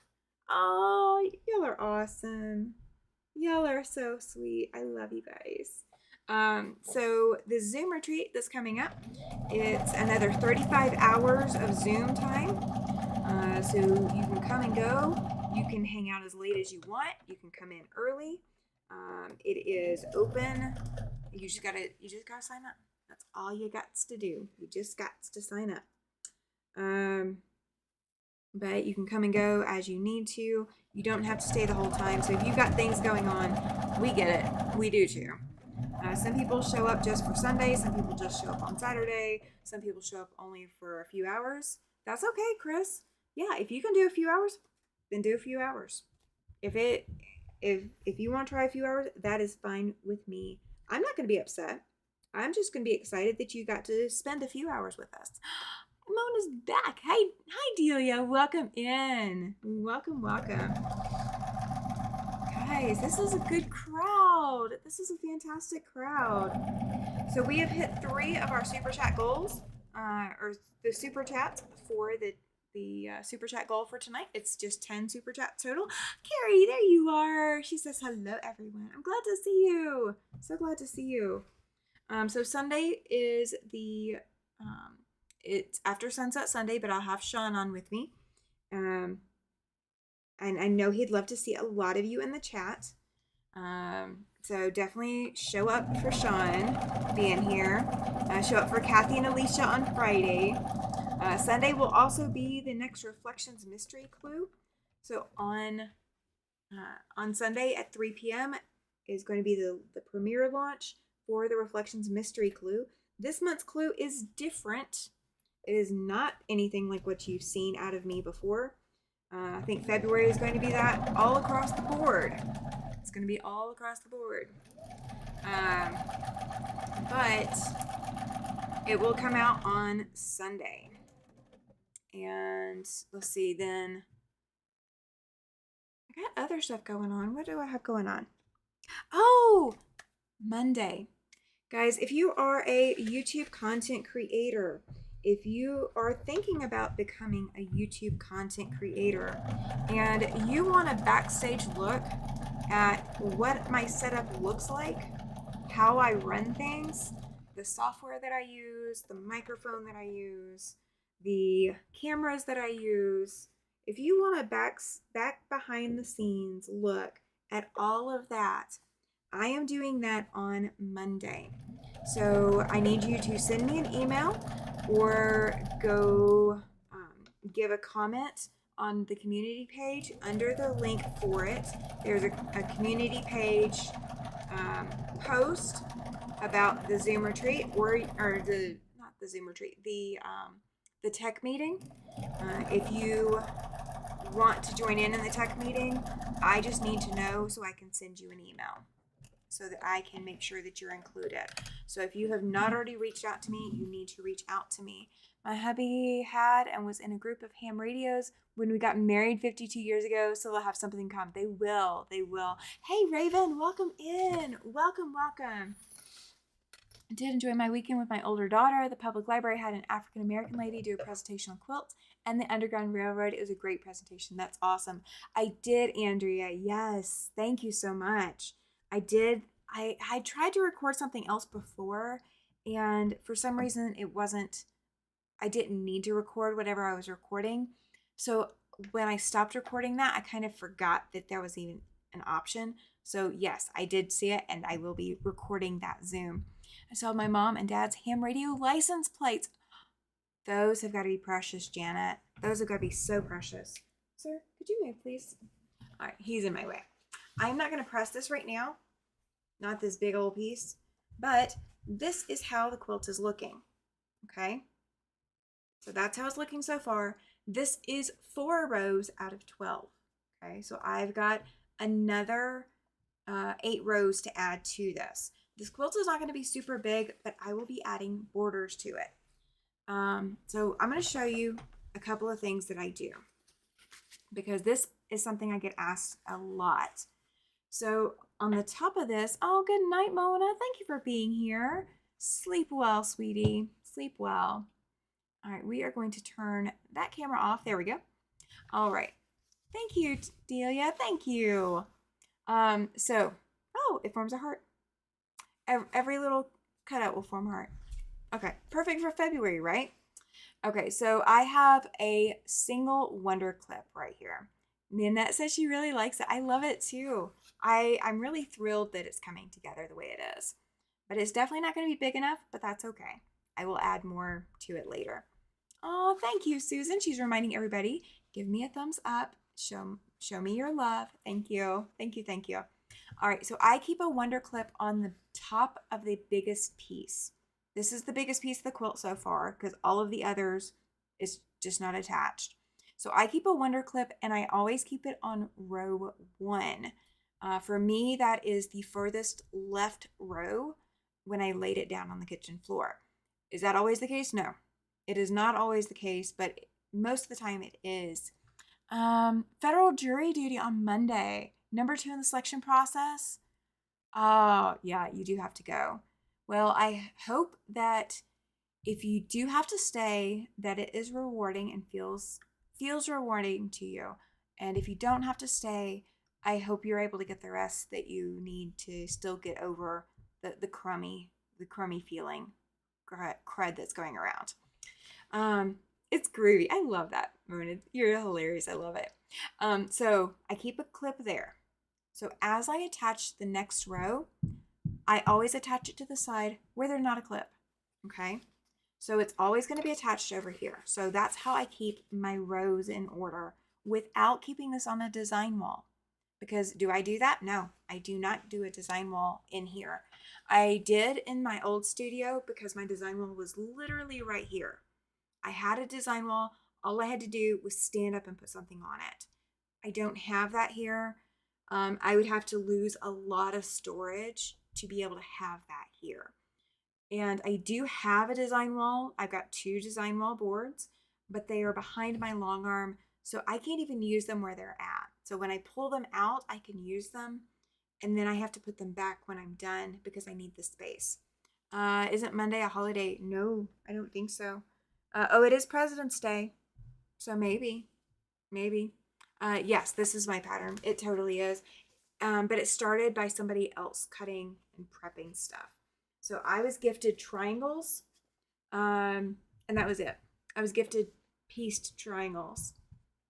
Oh, y'all are awesome. Y'all are so sweet. I love you guys. So the Zoom retreat that's coming up, it's another 35 hours of Zoom time. So you can come and go. You can hang out as late as you want. You can come in early. It is open. You just gotta sign up. That's all you got to do. You just got to sign up. But you can come and go as you need to. You don't have to stay the whole time. So if you've got things going on, we get it. We do too. Some people show up just for Sunday. Some people just show up on Saturday. Some people show up only for a few hours. That's okay, Chris. Yeah, if you can do a few hours, then do a few hours. If you want to try a few hours, that is fine with me. I'm not going to be upset. I'm just going to be excited that you got to spend a few hours with us. Mona's back. Hi, Delia. Welcome in. Welcome. Guys, this is a good crowd. This is a fantastic crowd. So we have hit 3 of our Super Chat goals, or the Super Chats for the Super Chat goal for tonight. It's just 10 Super Chats total. Carrie, there you are. She says, hello, everyone. I'm glad to see you. So glad to see you. So Sunday is the It's after Sunset Sunday, but I'll have Sean on with me. And I know he'd love to see a lot of you in the chat. So definitely show up for Sean being here. Show up for Kathy and Alicia on Friday. Sunday will also be the next Reflections Mystery Clue. So on Sunday at 3 p.m. is going to be the premiere launch for the Reflections Mystery Clue. This month's clue is different. It is not anything like what you've seen out of me before. I think February is going to be that all across the board. It's going to be all across the board. But it will come out on Sunday. And let's see, then I got other stuff going on. What do I have going on? Oh, Monday. Guys, if you are a YouTube content creator, if you are thinking about becoming a YouTube content creator and you want a backstage look at what my setup looks like, how I run things, the software that I use, the microphone that I use, the cameras that I use, if you want a back behind the scenes look at all of that, I am doing that on Monday. So I need you to send me an email or go give a comment on the community page under the link for it. There's a community page post about the Zoom retreat or the not the Zoom retreat, the tech meeting. If you want to join in the tech meeting, I just need to know so I can send you an email so that I can make sure that you're included. So if you have not already reached out to me, you need to reach out to me. My hubby had and was in a group of ham radios when we got married 52 years ago, so they'll have something in common. They will. Hey, Raven, welcome in. Welcome. I did enjoy my weekend with my older daughter. The public library had an African-American lady do a presentation on quilts, and the Underground Railroad. It was a great presentation. That's awesome. I did, Andrea. Yes. Thank you so much. I did. I tried to record something else before, and for some reason I didn't need to record whatever I was recording. So when I stopped recording that, I kind of forgot that there was even an option. So yes, I did see it, and I will be recording that Zoom. I saw my mom and dad's ham radio license plates. Those have got to be precious, Janet. Those have got to be so precious. Sir, could you move, please? All right, he's in my way. I'm not going to press this right now. Not this big old piece. But this is how the quilt is looking. Okay? So that's how it's looking so far. This is 4 rows out of 12. Okay? So I've got another 8 rows to add to this. This quilt is not going to be super big, but I will be adding borders to it. So I'm going to show you a couple of things that I do because this is something I get asked a lot. So on the top of this, oh, good night, Mona. Thank you for being here. Sleep well, sweetie. Sleep well. All right, we are going to turn that camera off. There we go. All right. Thank you, Delia. Thank you. It forms a heart. Every little cutout will form a heart. Okay, perfect for February, right? Okay, so I have a single wonder clip right here. Nanette says she really likes it. I love it too. I'm really thrilled that it's coming together the way it is. But it's definitely not going to be big enough, but that's okay. I will add more to it later. Oh, thank you, Susan. She's reminding everybody, give me a thumbs up. Show me your love. Thank you. Thank you. All right, so I keep a wonder clip on the top of the biggest piece. This is the biggest piece of the quilt so far because all of the others is just not attached. So I keep a wonder clip and I always keep it on row 1. For me, that is the furthest left row when I laid it down on the kitchen floor. Is that always the case? No, it is not always the case, but most of the time it is. Federal jury duty on Monday. Number 2 in the selection process. Oh, yeah, you do have to go. Well, I hope that if you do have to stay, that it is rewarding and feels rewarding to you. And if you don't have to stay, I hope you're able to get the rest that you need to still get over the crummy feeling, crud that's going around. It's groovy. I love that, Maroon. You're hilarious. I love it. So I keep a clip there. So as I attach the next row, I always attach it to the side where there's not a clip. Okay. So it's always going to be attached over here. So that's how I keep my rows in order without keeping this on a design wall. Because do I do that? No, I do not do a design wall in here. I did in my old studio because my design wall was literally right here. I had a design wall. All I had to do was stand up and put something on it. I don't have that here. I would have to lose a lot of storage to be able to have that here. And I do have a design wall. I've got 2 design wall boards, but they are behind my long arm, so I can't even use them where they're at. So when I pull them out, I can use them, and then I have to put them back when I'm done because I need the space. Isn't Monday a holiday? No, I don't think so. Oh, it is President's Day, so maybe. Yes, this is my pattern. It totally is. But it started by somebody else cutting and prepping stuff. So I was gifted triangles, and that was it. I was gifted pieced triangles,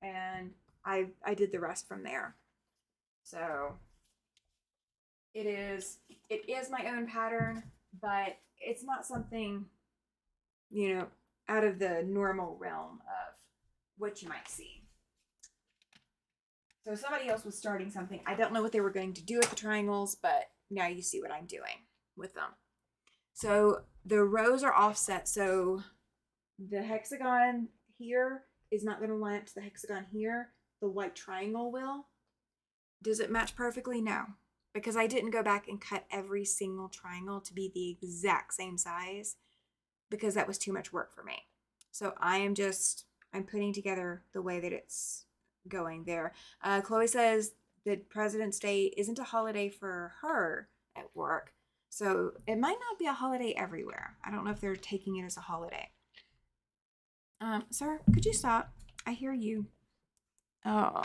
and I did the rest from there. So it is my own pattern, but it's not something, out of the normal realm of what you might see. So somebody else was starting something. I don't know what they were going to do with the triangles, but now you see what I'm doing with them. So the rows are offset. So the hexagon here is not going to line up to the hexagon here. The white triangle will. Does it match perfectly? No, because I didn't go back and cut every single triangle to be the exact same size because that was too much work for me. So I'm putting together the way that it's going there. Chloe says that President's Day isn't a holiday for her at work. So it might not be a holiday everywhere. I don't know if they're taking it as a holiday. Sir, could you stop? I hear you. Oh,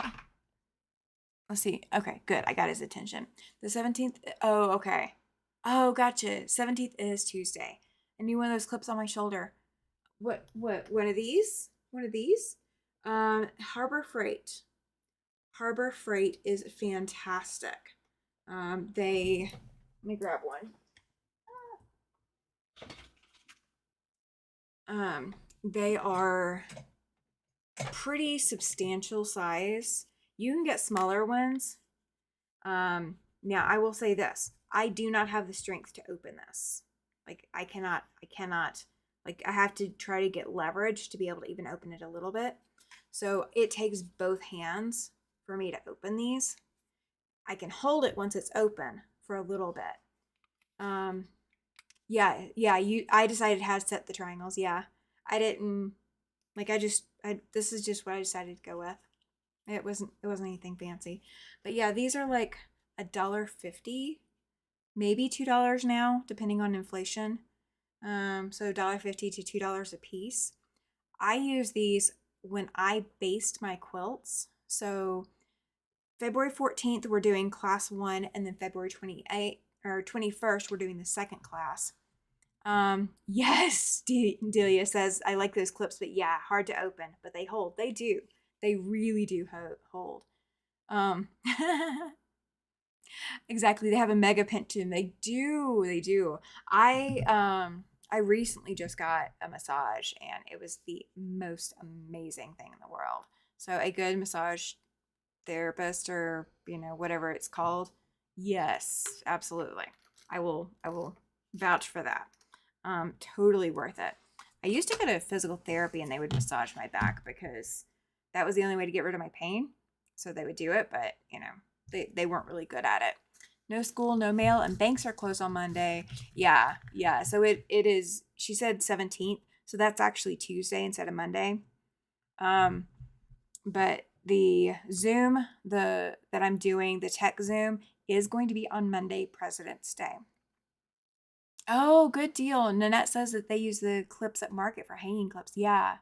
let's see. Okay, good. I got his attention. The 17th. Oh, okay. Oh, gotcha. 17th is Tuesday. I need one of those clips on my shoulder. What? One of these? One of these? Harbor Freight. Harbor Freight is fantastic. Let me grab one. They are pretty substantial size. You can get smaller ones. Now I will say this. I do not have the strength to open this. Like I cannot, like I have to try to get leverage to be able to even open it a little bit. So it takes both hands for me to open these. I can hold it once it's open for a little bit. I decided how to set the triangles. Yeah. I didn't this is just what I decided to go with. It wasn't anything fancy. But yeah, these are like $1.50, maybe $2 now, depending on inflation. So $1.50 to $2 a piece. I use these when I based my quilts. So February 14th, we're doing class 1, and then February 28th or 21st, we're doing the second class. Yes, Delia says, I like those clips, but yeah, hard to open, but they hold. They do. They really do hold. Exactly. They have a mega pinch-in. They do. I recently just got a massage, and it was the most amazing thing in the world. So a good massage therapist, or whatever it's called, yes, absolutely. I will vouch for that. Totally worth it. I used to go to physical therapy, and they would massage my back because that was the only way to get rid of my pain. So they would do it, but they weren't really good at it. No school, no mail, and banks are closed on Monday. Yeah. So it is. She said 17th, so that's actually Tuesday instead of Monday. But the Zoom that I'm doing, the tech Zoom, is going to be on Monday, President's Day. Oh, good deal. Nanette says that they use the clips at Market for hanging clips. Yeah,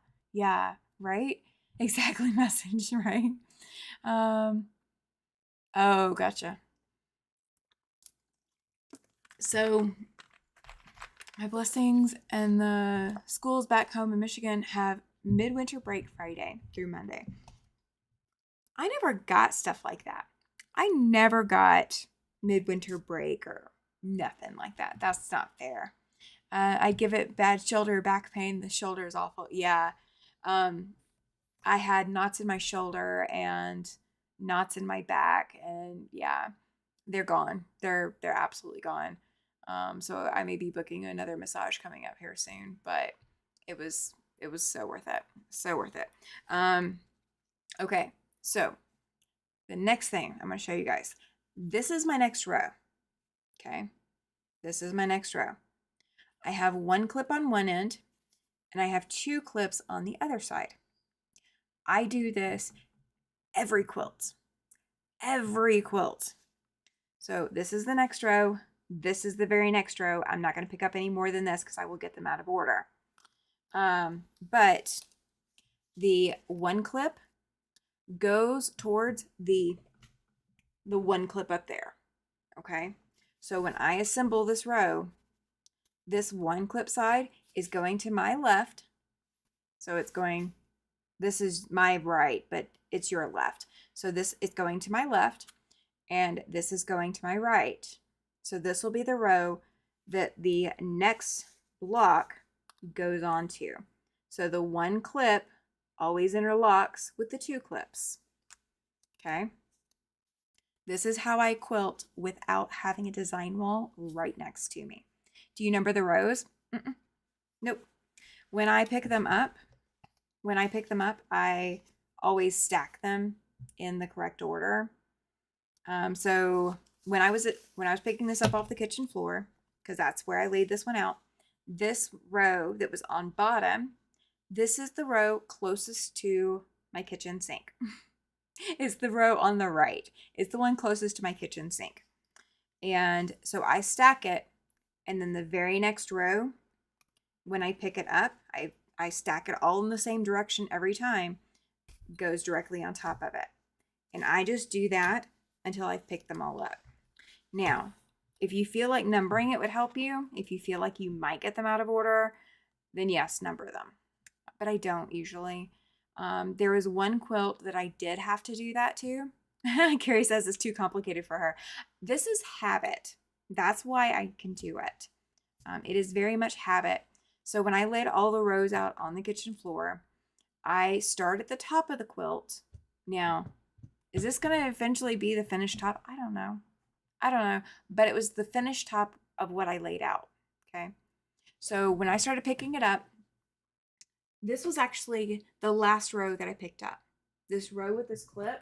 right? Exactly, message, right? Oh, gotcha. So My blessings and the schools back home in Michigan have midwinter break Friday through Monday. I never got stuff like that. I never got midwinter break or nothing like that. That's not fair. I give it bad shoulder, back pain. The shoulder is awful. Yeah. I had knots in my shoulder and knots in my back, and yeah, they're gone. They're absolutely gone. So I may be booking another massage coming up here soon, but it was so worth it. So worth it. Okay, so the next thing I'm going to show you guys. This is my next row. Okay, this is my next row. I have one clip on one end, and I have two clips on the other side. I do this every quilt. Every quilt. So this is the next row. This is the very next row. I'm not going to pick up any more than this because I will get them out of order. But the one clip goes towards the one clip up there. Okay. So when I assemble this row, this one clip side is going to my left. So it's going, this is my right, but it's your left. So this is going to my left, and this is going to my right. So this will be the row that the next block goes on to. So the one clip always interlocks with the two clips. Okay. This is how I quilt without having a design wall right next to me. Do you number the rows? Nope. When I pick them up, I always stack them in the correct order. So when I was picking this up off the kitchen floor, because that's where I laid this one out, this row that was on bottom, this is the row closest to my kitchen sink. It's the row on the right. It's the one closest to my kitchen sink. And so I stack it, and then the very next row, when I pick it up, I stack it all in the same direction every time, goes directly on top of it. And I just do that until I've picked them all up. Now, if you feel like numbering it would help you, if you feel like you might get them out of order, then yes, number them. But I don't usually. There was one quilt that I did have to do that to. Carrie says it's too complicated for her. This is habit. That's why I can do it. It is very much habit. So when I laid all the rows out on the kitchen floor, I start at the top of the quilt. Now, is this going to eventually be the finished top? I don't know. But it was the finished top of what I laid out. Okay. So when I started picking it up, this was actually the last row that I picked up. This row with this clip,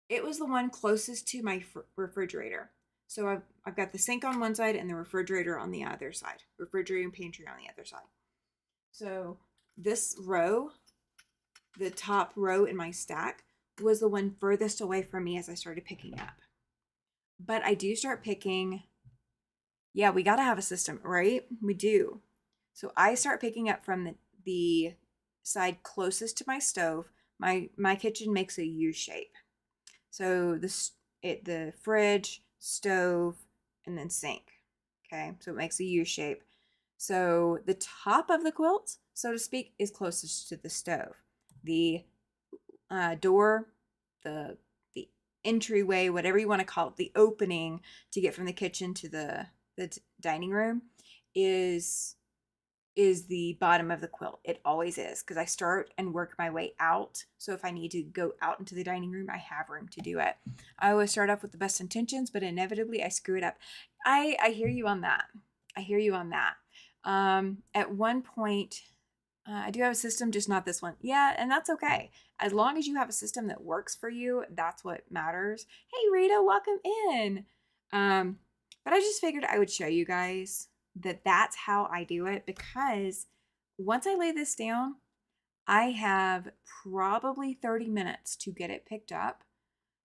it was the one closest to my refrigerator. So I've got the sink on one side and the refrigerator on the other side. Refrigerator and pantry on the other side. So this row, the top row in my stack, was the one furthest away from me as I started picking up. But I do start picking. Yeah, we got to have a system, right? We do. So I start picking up from the side closest to my stove. My kitchen makes a U shape. So the fridge, stove, and then sink. Okay, so it makes a U shape. So the top of the quilt, so to speak, is closest to the stove. The door, the entryway, whatever you want to call it, the opening to get from the kitchen to the dining room is the bottom of the quilt. It always is, because I start and work my way out. So if I need to go out into the dining room, I have room to do it. I always start off with the best intentions, but inevitably I screw it up. I hear you on that. At one point, I do have a system, just not this one. Yeah, and that's okay. As long as you have a system that works for you, that's what matters. Hey, Rita, welcome in. But I just figured I would show you guys that that's how I do it, because once I lay this down, I have probably 30 minutes to get it picked up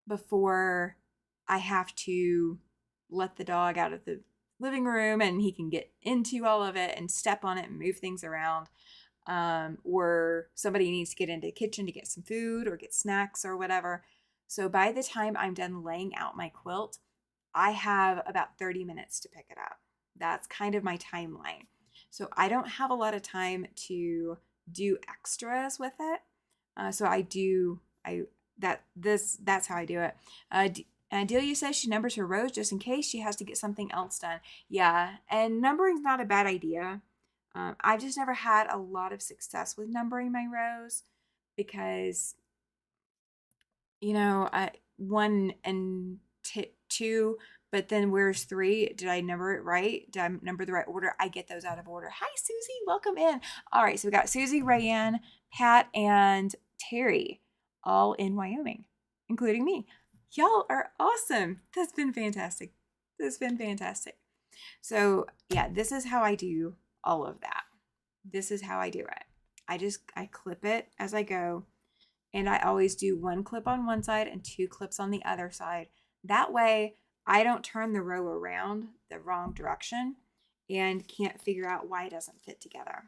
before I have to let the dog out of the living room and he can get into all of it and step on it and move things around. Or somebody needs to get into the kitchen to get some food or get snacks or whatever. So by the time I'm done laying out my quilt, I have about 30 minutes to pick it up. That's kind of my timeline. So I don't have a lot of time to do extras with it. So that's how I do it. Delia says she numbers her rows just in case she has to get something else done. Yeah, and numbering's not a bad idea. I've just never had a lot of success with numbering my rows because, one and two, but then where's three? Did I number it right? Did I number the right order? I get those out of order. Hi, Susie. Welcome in. All right, so we got Susie, Rayanne, Pat, and Terry all in Wyoming, including me. Y'all are awesome. That's been fantastic. That's been fantastic. So yeah, this is how I do all of that. This is how I do it. I clip it as I go, and I always do one clip on one side and two clips on the other side. That way I don't turn the row around the wrong direction and can't figure out why it doesn't fit together.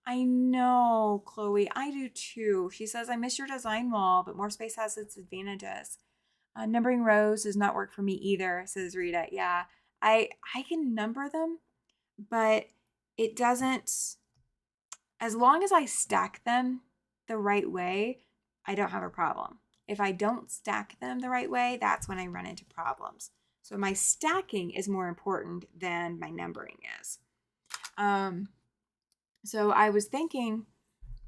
I know, Chloe, I do too. She says, I miss your design wall, but more space has its advantages. Numbering rows does not work for me either, says Rita. Yeah, I can number them, but it doesn't, as long as I stack them the right way, I don't have a problem. If I don't stack them the right way, that's when I run into problems. So my stacking is more important than my numbering is. So I was thinking,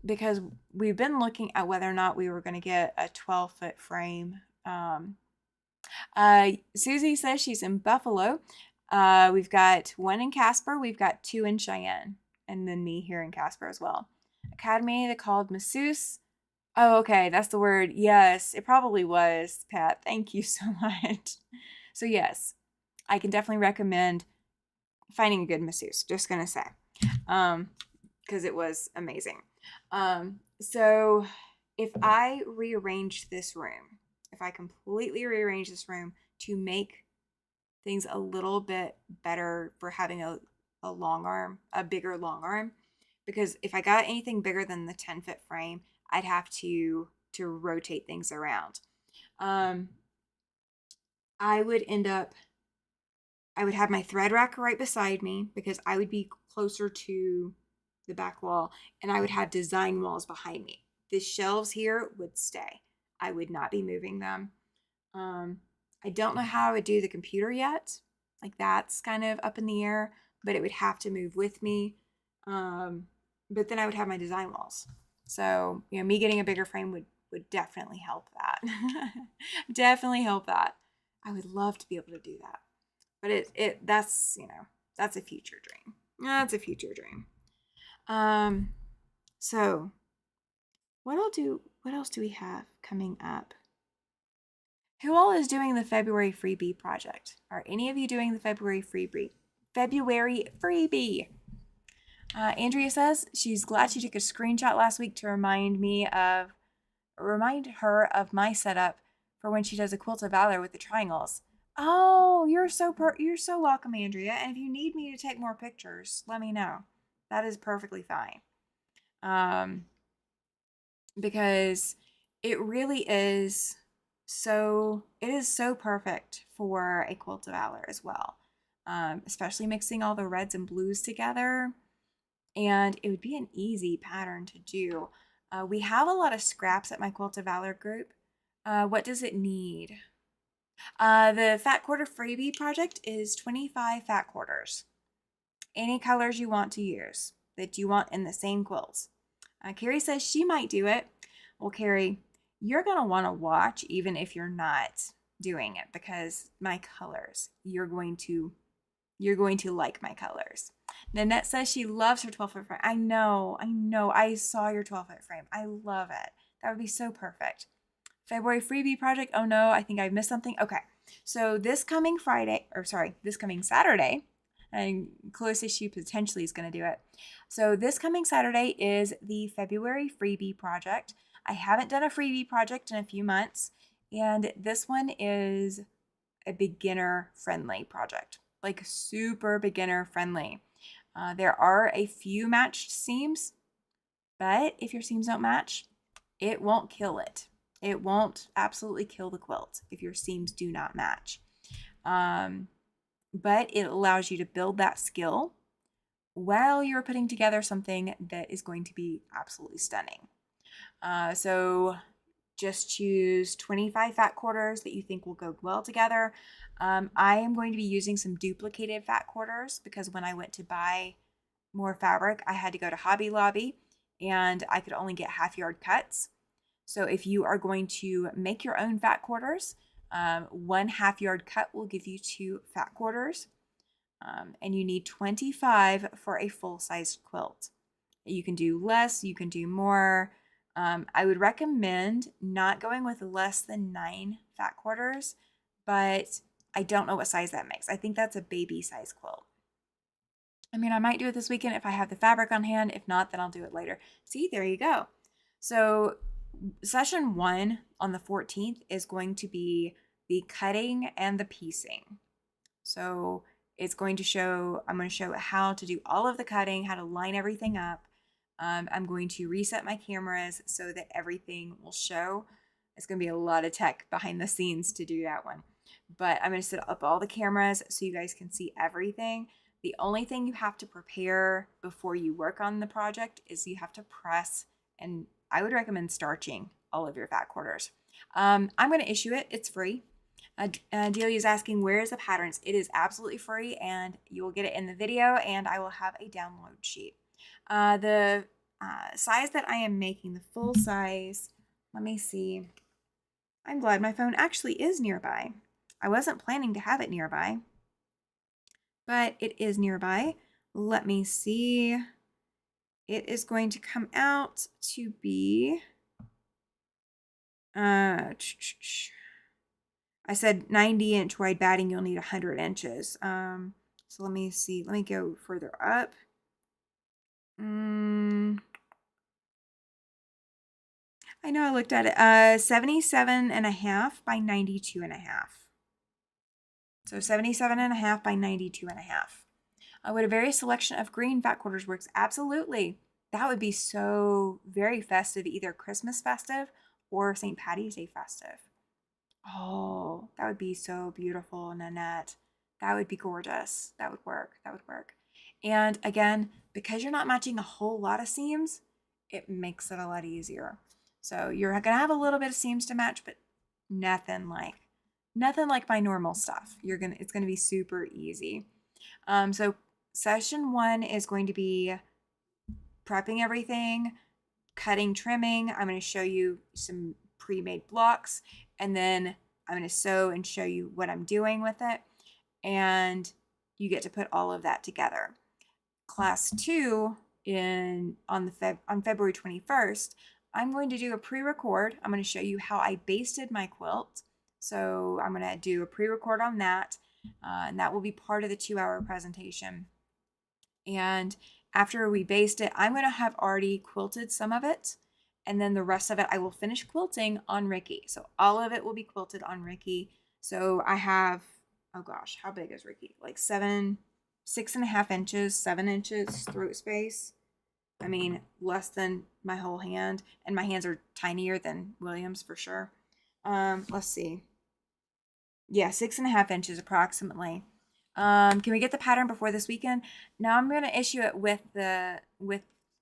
because we've been looking at whether or not we were going to get a 12-foot frame. Susie says she's in Buffalo. We've got one in Casper. We've got two in Cheyenne. And then me here in Casper as well. Academy, they called masseuse. Oh, okay, that's the word. Yes, it probably was, Pat. Thank you so much. So yes, I can definitely recommend finding a good masseuse. Just gonna say, because it was amazing. So if I rearrange this room, if I completely rearrange this room to make things a little bit better for having a long arm, a bigger long arm, because if I got anything bigger than the 10-foot frame, I'd have to rotate things around. I would have my thread rack right beside me because I would be closer to the back wall, and I would have design walls behind me. The shelves here would stay. I would not be moving them. I don't know how I would do the computer yet. Like, that's kind of up in the air, but it would have to move with me. But then I would have my design walls. So, me getting a bigger frame would definitely help that. Definitely help that. I would love to be able to do that. But that's a future dream. That's a future dream. So what else do we have coming up? Who all is doing the February freebie project? Are any of you doing the February freebie? Andrea says she's glad she took a screenshot last week to remind her of my setup for when she does a Quilt of Valor with the triangles. Oh, you're so welcome, Andrea. And if you need me to take more pictures, let me know. That is perfectly fine. Because it really is so perfect for a Quilt of Valor as well. Especially mixing all the reds and blues together. And it would be an easy pattern to do. We have a lot of scraps at my Quilt of Valor group. What does it need? The Fat Quarter freebie project is 25 fat quarters. Any colors you want to use that you want in the same quilts. Carrie says she might do it. Well, Carrie, you're going to want to watch even if you're not doing it, because my colors, you're going to like my colors. Nanette says she loves her 12-foot frame. I know. I saw your 12-foot frame. I love it. That would be so perfect. February freebie project. Oh no, I think I missed something. Okay. So this coming Saturday, and Chloe says she potentially is going to do it. So this coming Saturday is the February freebie project. I haven't done a freebie project in a few months, and this one is a beginner friendly project, like super beginner friendly. There are a few matched seams, but if your seams don't match, it won't kill it. It won't absolutely kill the quilt if your seams do not match. but it allows you to build that skill while you're putting together something that is going to be absolutely stunning. So just choose 25 fat quarters that you think will go well together. I am going to be using some duplicated fat quarters because when I went to buy more fabric, I had to go to Hobby Lobby and I could only get half yard cuts. So if you are going to make your own fat quarters, 1/2 yard cut will give you 2 fat quarters. And you need 25 for a full-size quilt. You can do less, you can do more. I would recommend not going with less than 9 fat quarters, but I don't know what size that makes. I think that's a baby size quilt. I mean, I might do it this weekend if I have the fabric on hand. If not, then I'll do it later. See, there you go. So session 1 on the 14th is going to be the cutting and the piecing. So it's going to show, I'm going to show how to do all of the cutting, how to line everything up. I'm going to reset my cameras so that everything will show. It's going to be a lot of tech behind the scenes to do that one. But I'm going to set up all the cameras so you guys can see everything. The only thing you have to prepare before you work on the project is you have to press, and I would recommend starching all of your fat quarters. I'm going to issue it. It's free. Delia is asking, where is the patterns? It is absolutely free, and you will get it in the video, and I will have a download sheet. The size that I am making, the full size, let me see. I'm glad my phone actually is nearby. I wasn't planning to have it nearby, but it is nearby. Let me see. It is going to come out to be, I said 90-inch wide batting, you'll need 100 inches. So let me see. Let me go further up. I know I looked at it. 77.5 by 92.5. So 77.5 by 92.5. Would a various selection of green fat quarters works? Absolutely. That would be so very festive, either Christmas festive or St. Patty's Day festive. Oh, that would be so beautiful, Nanette. That would be gorgeous. That would work. That would work. And again, because you're not matching a whole lot of seams, it makes it a lot easier. So you're going to have a little bit of seams to match, but nothing like my normal stuff. It's going to be super easy. So session 1 is going to be prepping everything, cutting, trimming. I'm going to show you some pre-made blocks, and then I'm going to sew and show you what I'm doing with it. And you get to put all of that together. Class 2 on February 21st, I'm going to do a pre-record. I'm going to show you how I basted my quilt. So I'm going to do a pre-record on that, and that will be part of the 2-hour presentation. And after we baste it, I'm going to have already quilted some of it, and then the rest of it I will finish quilting on Ricky. So all of it will be quilted on Ricky. So I have, oh gosh, how big is Ricky? Like 6.5 inches, 7 inches throat space. I mean, less than my whole hand, and my hands are tinier than William's for sure. Let's see. Yeah, 6.5 inches approximately. Can we get the pattern before this weekend? Now I'm going to issue it with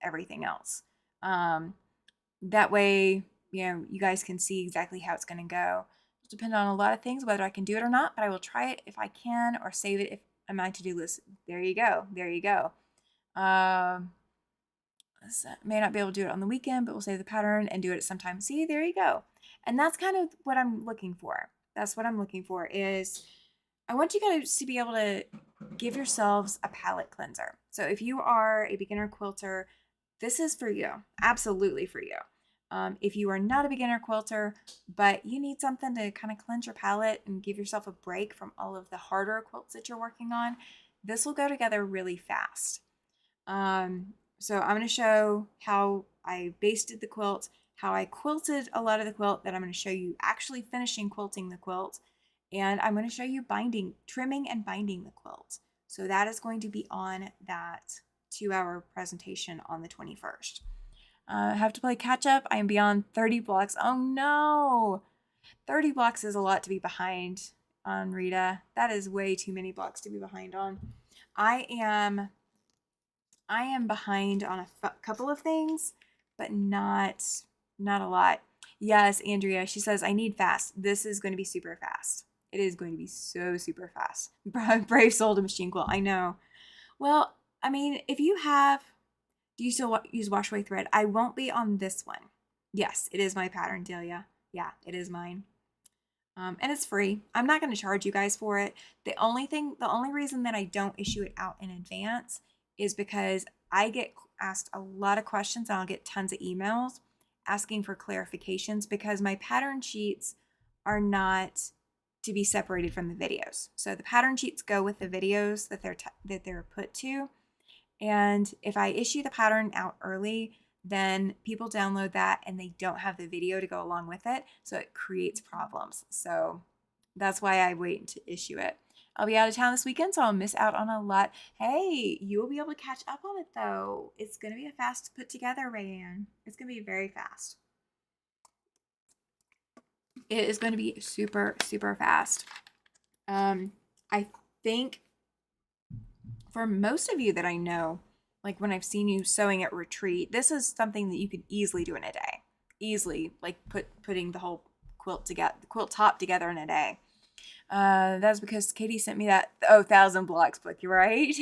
everything else. That way, you guys can see exactly how it's going to go. It'll depend on a lot of things, whether I can do it or not, but I will try it if I can, or save it if on my to-do list. There you go. There you go. May not be able to do it on the weekend, but we'll save the pattern and do it at some time. See, there you go. And that's kind of what I'm looking for. That's what I'm looking for is I want you guys to be able to give yourselves a palette cleanser. So if you are a beginner quilter, this is for you. Absolutely for you. If you are not a beginner quilter, but you need something to kind of cleanse your palette and give yourself a break from all of the harder quilts that you're working on, this will go together really fast. So I'm going to show how I basted the quilt, how I quilted a lot of the quilt, that I'm going to show you actually finishing quilting the quilt, and I'm going to show you trimming and binding the quilt. So that is going to be on that 2-hour presentation on the 21st. I have to play catch up. I am beyond 30 blocks. Oh no! 30 blocks is a lot to be behind. on Rita. That is way too many blocks to be behind on. I am behind on a couple of things, but not a lot. Yes, Andrea, she says, I need fast. This is going to be super fast. It is going to be so super fast. Brave soul to machine quilt. I know. Well, I mean, if you have, do you still use wash away thread? I won't be on this one. Yes, it is my pattern, Delia. Yeah, it is mine. And it's free. I'm not going to charge you guys for it. The only reason that I don't issue it out in advance is because I get asked a lot of questions and I'll get tons of emails asking for clarifications because my pattern sheets are not to be separated from the videos. So the pattern sheets go with the videos that they're put to. And if I issue the pattern out early, then people download that and they don't have the video to go along with it. So it creates problems. So that's why I wait to issue it. I'll be out of town this weekend, so I'll miss out on a lot. Hey, you will be able to catch up on it though. It's going to be a fast put together, Rayanne. It's going to be very fast. It is going to be super, super fast. I think for most of you that I know, like when I've seen you sewing at retreat, this is something that you could easily do in a day. Easily, like putting the whole quilt top together in a day. That's because Katie sent me that 1,000 Blocks book, right?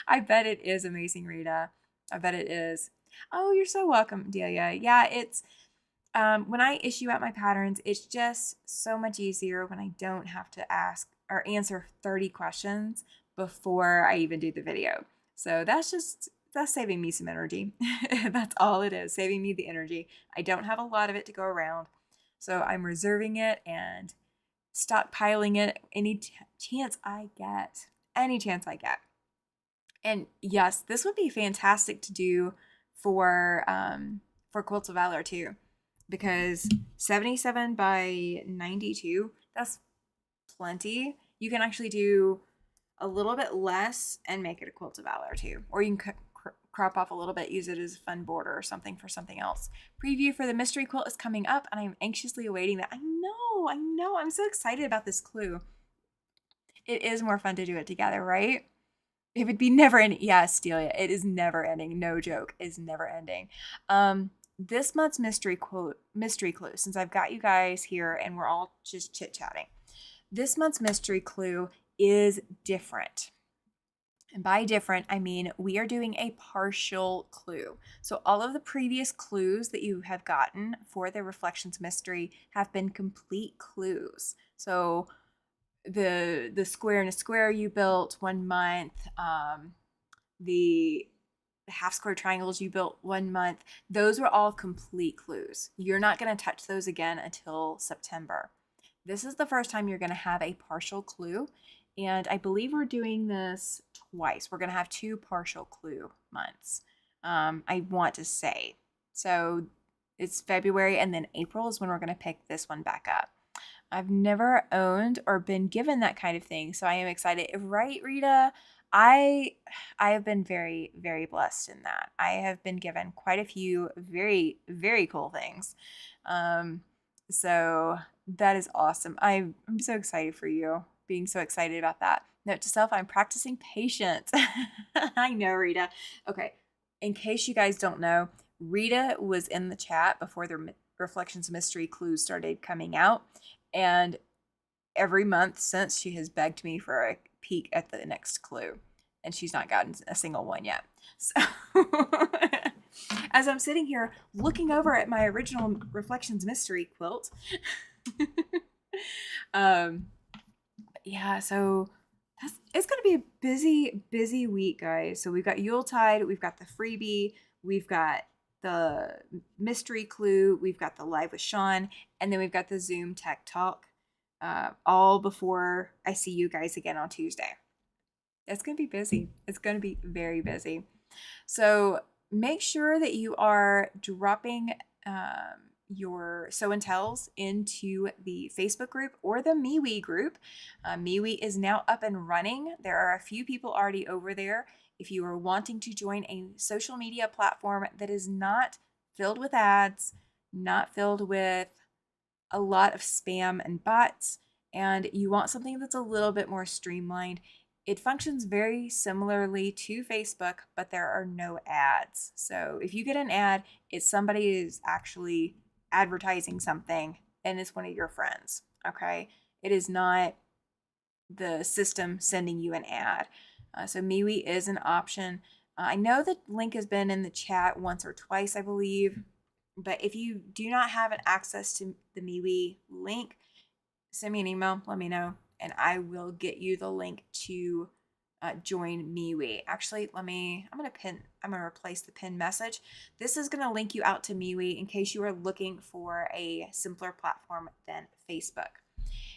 I bet it is amazing, Rita. I bet it is. Oh, you're so welcome, Delia. Yeah, it's when I issue out my patterns, it's just so much easier when I don't have to ask or answer 30 questions before I even do the video. So that's saving me some energy. That's all it is, saving me the energy. I don't have a lot of it to go around. So I'm reserving it and stockpiling it any chance I get. Any chance I get. And yes, this would be fantastic to do for Quilts of Valor too. Because 77 by 92, that's plenty. You can actually do a little bit less and make it a Quilt of Valor too. Or you can crop off a little bit, use it as a fun border or something for something else. Preview for the mystery quilt is coming up and I'm anxiously awaiting that. I know. I'm so excited about this clue. It is more fun to do it together, right? It would be never ending. Yes, Delia, it is never ending. No joke, it's never ending. This month's mystery clue, since I've got you guys here and we're all just chit-chatting. This month's mystery clue is different. And by different, I mean we are doing a partial clue. So all of the previous clues that you have gotten for the Reflections mystery have been complete clues. So the square in a square you built 1 month, the half square triangles you built 1 month, those were all complete clues. You're not going to touch those again until September. This is the first time you're going to have a partial clue, and I believe we're doing this twice. We're going to have 2 partial clue months, I want to say. So it's February, and then April is when we're going to pick this one back up. I've never owned or been given that kind of thing, so I am excited. Right, Rita? I have been very, very blessed in that. I have been given quite a few very, very cool things. So that is awesome. I'm so excited for you, being so excited about that. Note to self, I'm practicing patience. I know, Rita. Okay, in case you guys don't know, Rita was in the chat before the Reflections Mystery clues started coming out. And every month since, she has begged me for a peek at the next clue. And she's not gotten a single one yet. So as I'm sitting here looking over at my original Reflections Mystery quilt. Yeah, so it's going to be a busy, busy week, guys. So we've got Yuletide, we've got the freebie, we've got the mystery clue, we've got the live with Sean, and then we've got the Zoom tech talk, all before I see you guys again on Tuesday. It's going to be busy. It's going to be very busy. So make sure that you are dropping your Sew and Tells into the Facebook group or the MeWe group. MeWe is now up and running. There are a few people already over there. If you are wanting to join a social media platform that is not filled with ads, not filled with a lot of spam and bots, and you want something that's a little bit more streamlined, it functions very similarly to Facebook, but there are no ads. So if you get an ad, it's somebody who's actually advertising something and it's one of your friends. Okay. It is not the system sending you an ad. So MeWe is an option. I know the link has been in the chat once or twice, I believe. But if you do not have an access to the MeWe link, send me an email, let me know, and I will get you the link to join MeWe. Actually, I'm gonna replace the pin message. This is gonna link you out to MeWe in case you are looking for a simpler platform than Facebook.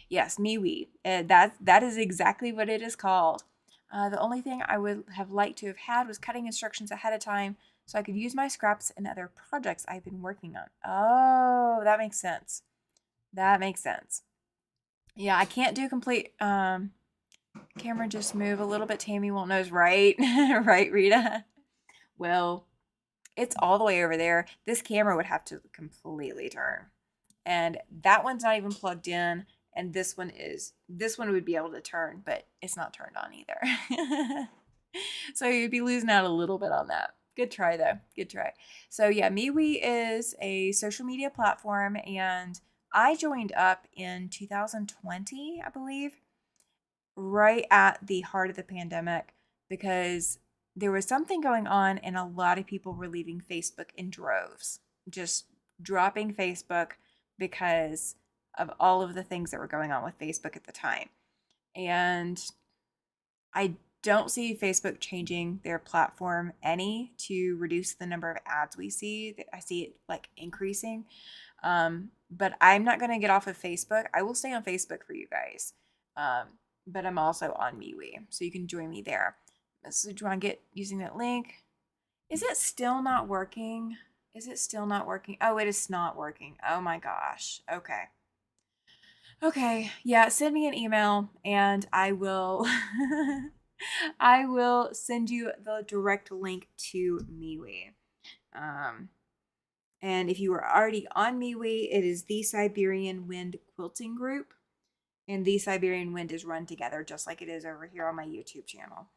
Yes, MeWe. That is exactly what it is called. The only thing I would have liked to have had was cutting instructions ahead of time so I could use my scraps in other projects I've been working on. Oh, that makes sense. That makes sense. Yeah, I can't do complete. Camera just move a little bit. Tammy won't knows, right? Right, Rita? Well, it's all the way over there. This camera would have to completely turn. And that one's not even plugged in. And this one would be able to turn, but it's not turned on either. So you'd be losing out a little bit on that. Good try though. Good try. So yeah, MeWe is a social media platform, and I joined up in 2020, I believe, right at the heart of the pandemic, because there was something going on and a lot of people were leaving Facebook in droves, just dropping Facebook because of all of the things that were going on with Facebook at the time. And I don't see Facebook changing their platform any to reduce the number of ads we see. I see it like increasing. But I'm not going to get off of Facebook. I will stay on Facebook for you guys. But I'm also on MeWe, so you can join me there. So do you want to get using that link? Is it still not working? Is it still not working? Oh, it is not working. Oh my gosh. Okay. Okay. Yeah, send me an email and I will I will send you the direct link to MeWe. And if you are already on MeWe, it is the Siberian Wind Quilting Group. And the Siberian Wind is run together just like it is over here on my YouTube channel.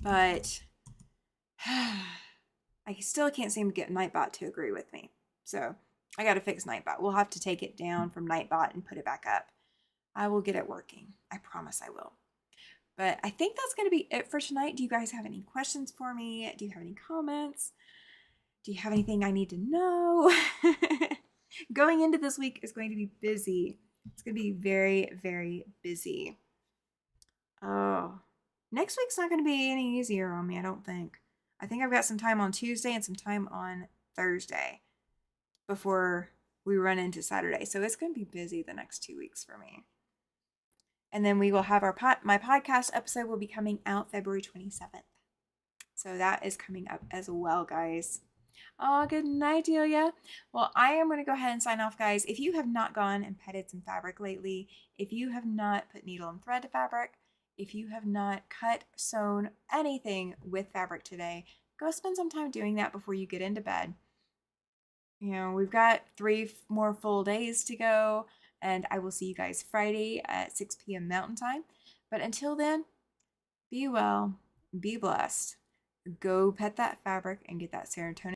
But I still can't seem to get Nightbot to agree with me. So I got to fix Nightbot. We'll have to take it down from Nightbot and put it back up. I will get it working. I promise I will. But I think that's going to be it for tonight. Do you guys have any questions for me? Do you have any comments? Do you have anything I need to know? Going into this week is going to be busy. It's going to be very, very busy. Oh, next week's not going to be any easier on me, I don't think. I think I've got some time on Tuesday and some time on Thursday before we run into Saturday. So it's going to be busy the next 2 weeks for me. And then we will have my podcast episode will be coming out February 27th. So that is coming up as well, guys. Oh, good night, Delia. Well, I am going to go ahead and sign off, guys. If you have not gone and petted some fabric lately, if you have not put needle and thread to fabric, if you have not cut, sewn anything with fabric today, go spend some time doing that before you get into bed. You know, we've got 3 more full days to go, and I will see you guys Friday at 6 p.m. Mountain Time. But until then, be well, be blessed. Go pet that fabric and get that serotonin